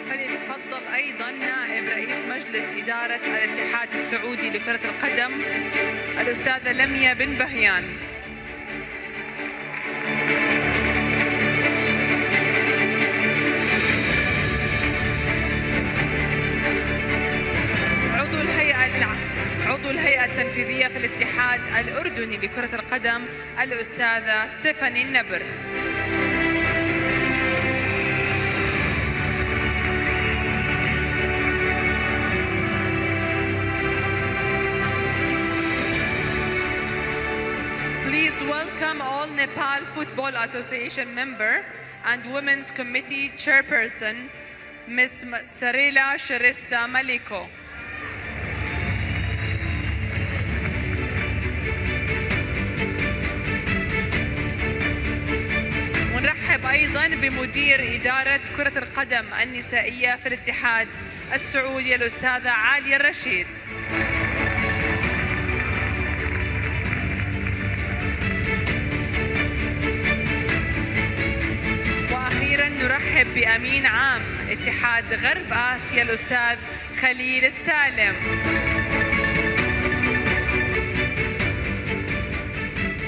Speaker 5: فليتفضل أيضا نائب رئيس مجلس إدارة الاتحاد السعودي لكرة القدم الأستاذة لميا بن بهيان. عضو الهيئة التنفيذية في الاتحاد الأردني لكرة القدم الأستاذة ستيفاني النبر. Please welcome all Nepal Football Association member and Women's Committee Chairperson, Ms. Sarela Sharista Maliko. ونرحب أيضاً بمدير إدارة كرة القدم النسائية في الاتحاد السعودي الأستاذة عالية الرشيد. وأخيراً نرحب بأمين عام اتحاد غرب آسيا الأستاذ خليل السالم.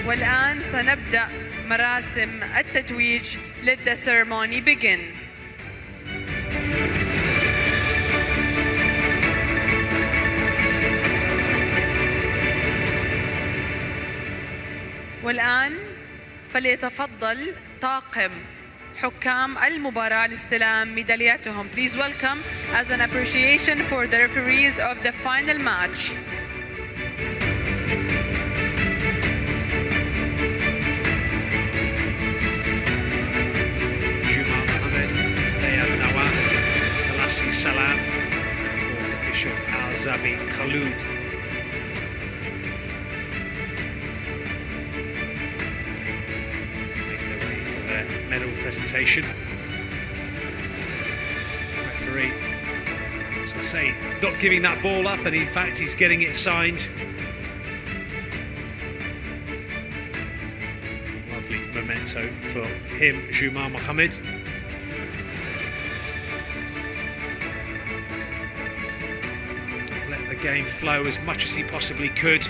Speaker 5: والآن سنبدأ مراسم التتويج. Let the ceremony begin. والآن فليتفضل طاقم حكام المباراة لاستلام ميدالياتهم. Please welcome as an appreciation for the referees of the final match.
Speaker 1: Jumar Mohammed, Thayab Nawaf, Talasi Salam, and fourth official Al-Zabi Khaloud. Make their way for their medal presentation. Referee, as I say, not giving that ball up, and in fact he's getting it signed. Lovely memento for him, Jumar Mohammed. Let the game flow as much as he possibly could.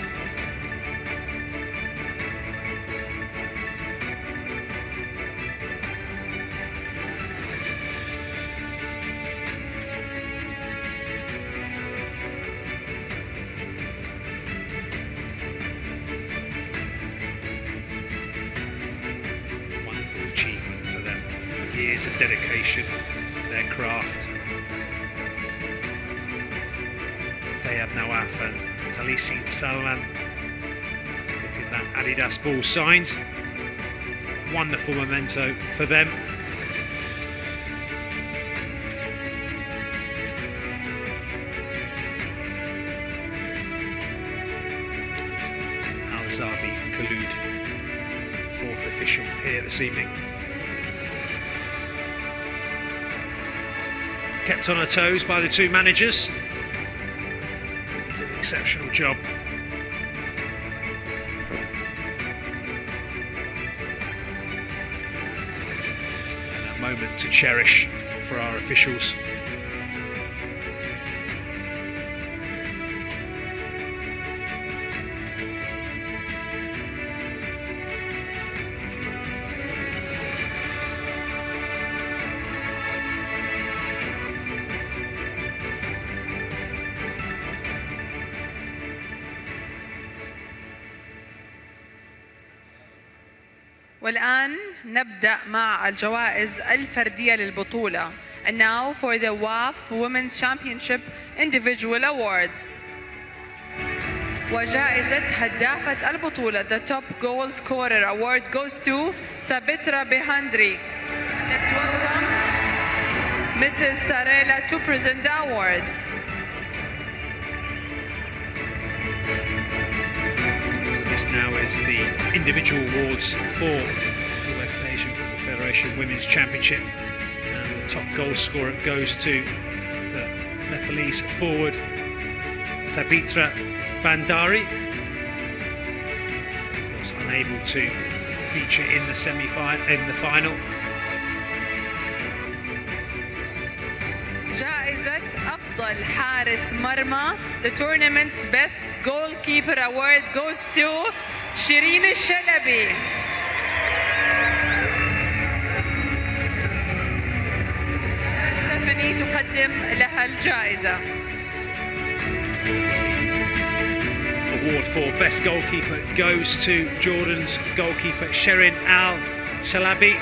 Speaker 1: Wonderful achievement for them. Years of dedication, their craft. Thayab Nawaf and Talisi Salman getting that Adidas ball signed. Wonderful memento for them. Al-Zabi Khaloud, fourth official here this evening. Kept on her toes by the two managers. Did an exceptional job. And a moment to cherish for our officials.
Speaker 5: والآن نبدأ مع الجوائز الفردية للبطولة. And now for the waff Women's Championship Individual Awards. وجائزة هدافة البطولة, the top goal scorer award goes to Sabitra Behandri. Let's welcome Mrs. Sarela to present the award.
Speaker 1: This now is the individual awards for the West Asian Football Federation Women's Championship, and the top goal scorer goes to the Nepalese forward Sabitra Bandari. Of course, unable to feature in the final.
Speaker 5: جائزة أفضل حارس مرمى, the tournament's best goalkeeper award goes to شيرين الشلبي. ستيفاني تقدم لها الجائزة.
Speaker 1: Award for best goalkeeper goes to Jordan's goalkeeper Sherin Al-Shalabi.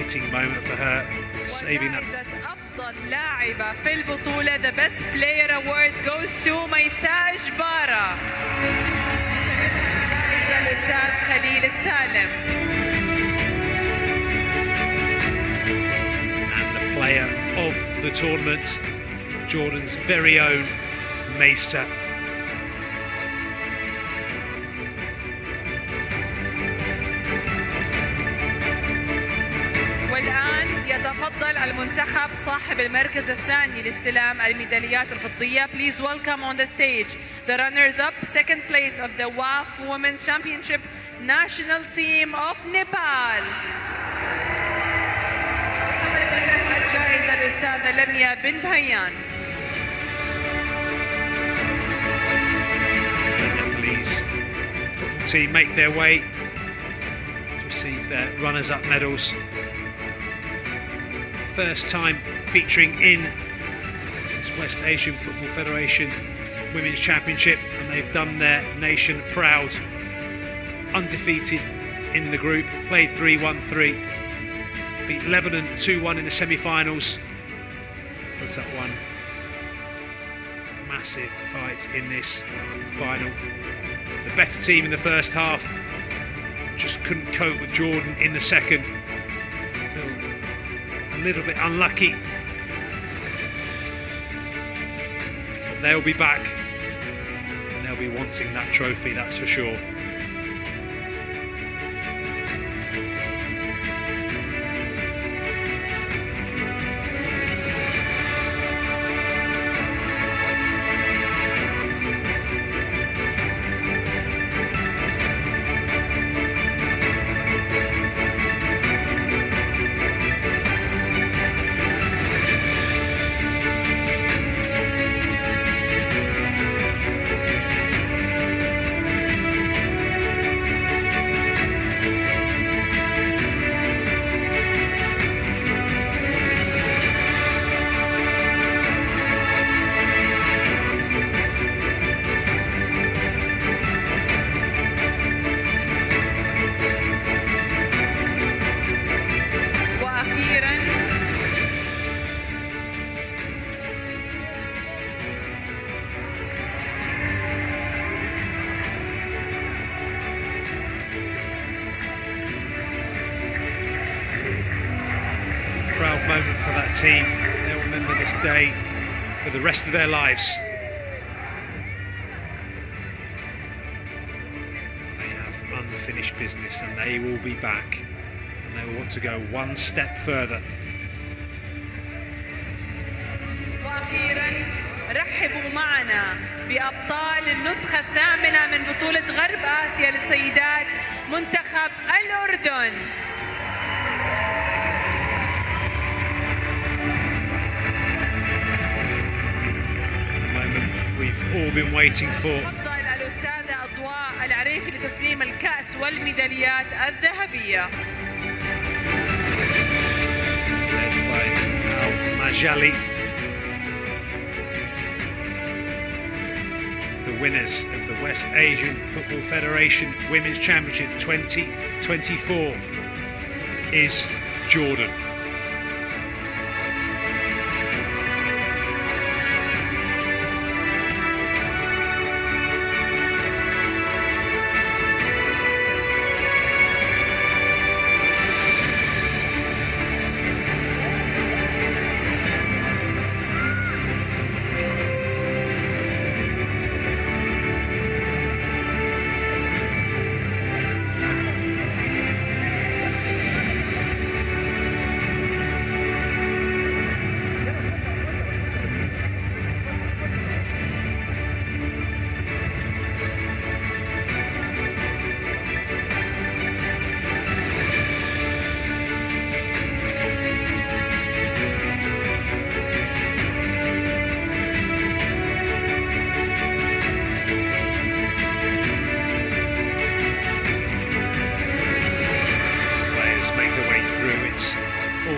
Speaker 1: Fitting moment for her, saving that.
Speaker 5: أفضل لاعبة في البطولة, the best player award goes to ميساء جبارة. جائزة الأستاذ خليل السالم.
Speaker 1: And the player of the tournament, Jordan's very own Mesa.
Speaker 5: والآن يتفضل المنتخب صاحب المركز الثاني لاستلام الميداليات الفضية. Please welcome on the stage the runners-up, second place of the waff Women's Championship National Team of Nepal. الجائزة الأستاذة لميا بن بهيان.
Speaker 1: The Nepalese football team make their way to receive their runners-up medals. First time featuring in this West Asian Football Federation Women's Championship, and they've done their nation proud. undefeated in the group, played 3-1-3, beat Lebanon 2-1 in the semi-finals, put up one massive fight in this final. The better team in the first half, just couldn't cope with Jordan in the second. Feel a little bit unlucky. But they'll be back and they'll be wanting that trophy, that's for sure. Proud moment for that team. They'll remember this day for the rest of their lives. They have unfinished business and they will be back and they will want to go one step further.
Speaker 5: وأخيراً رحبوا معنا بأبطال النسخة الثامنة من بطولة غرب آسيا للسيدات منتخب الأردن.
Speaker 1: We've all been waiting for.
Speaker 5: تفضل الأستاذة أضواء العريفي لتسليم الكأس والميداليات الذهبية.
Speaker 1: Led by Majali. The winners of the West Asian Football Federation Women's Championship 2024 is Jordan.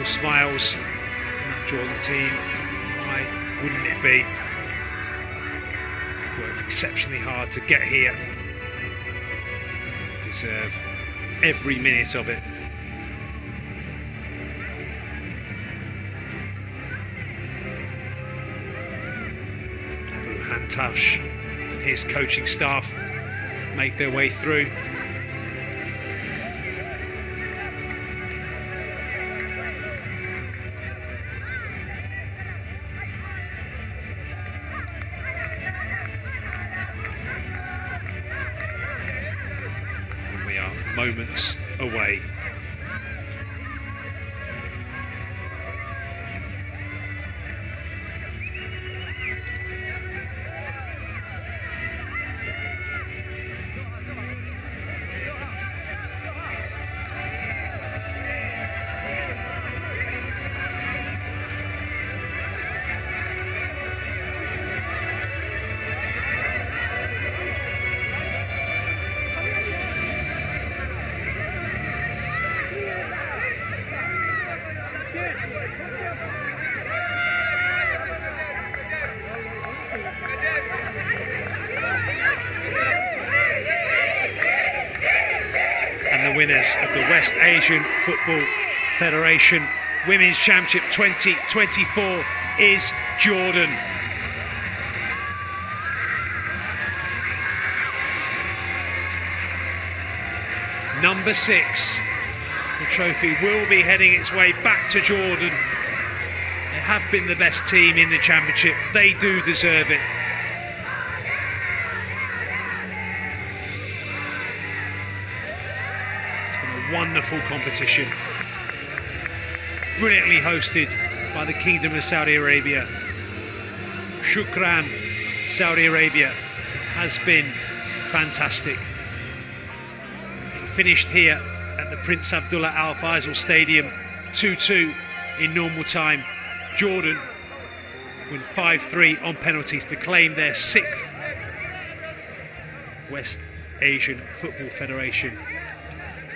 Speaker 1: Smiles in that Jordan team. Why wouldn't it be? Worked exceptionally hard to get here. They deserve every minute of it. Abu Hantash and his coaching staff make their way through. Moments away. winners of the West Asian Football Federation Women's Championship 2024 is Jordan. Number 6. The trophy will be heading its way back to Jordan. They have been the best team in the championship. They do deserve it. It's been a wonderful competition. Brilliantly hosted by the Kingdom of Saudi Arabia. Shukran, Saudi Arabia, has been fantastic. It finished here at the Prince Abdullah Al Faisal Stadium 2-2 in normal time. Jordan win 5-3 on penalties to claim their 6th West Asian Football Federation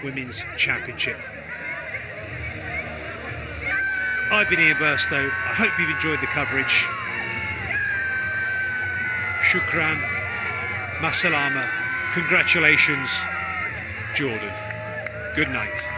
Speaker 1: Women's Championship. I've been Ian Burstow. I hope you've enjoyed the coverage. Shukran, Masalama, congratulations, Jordan. Good night.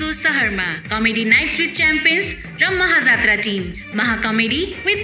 Speaker 6: को सहरमा comedy nights with champions र Mahajatra team महाकमेडी with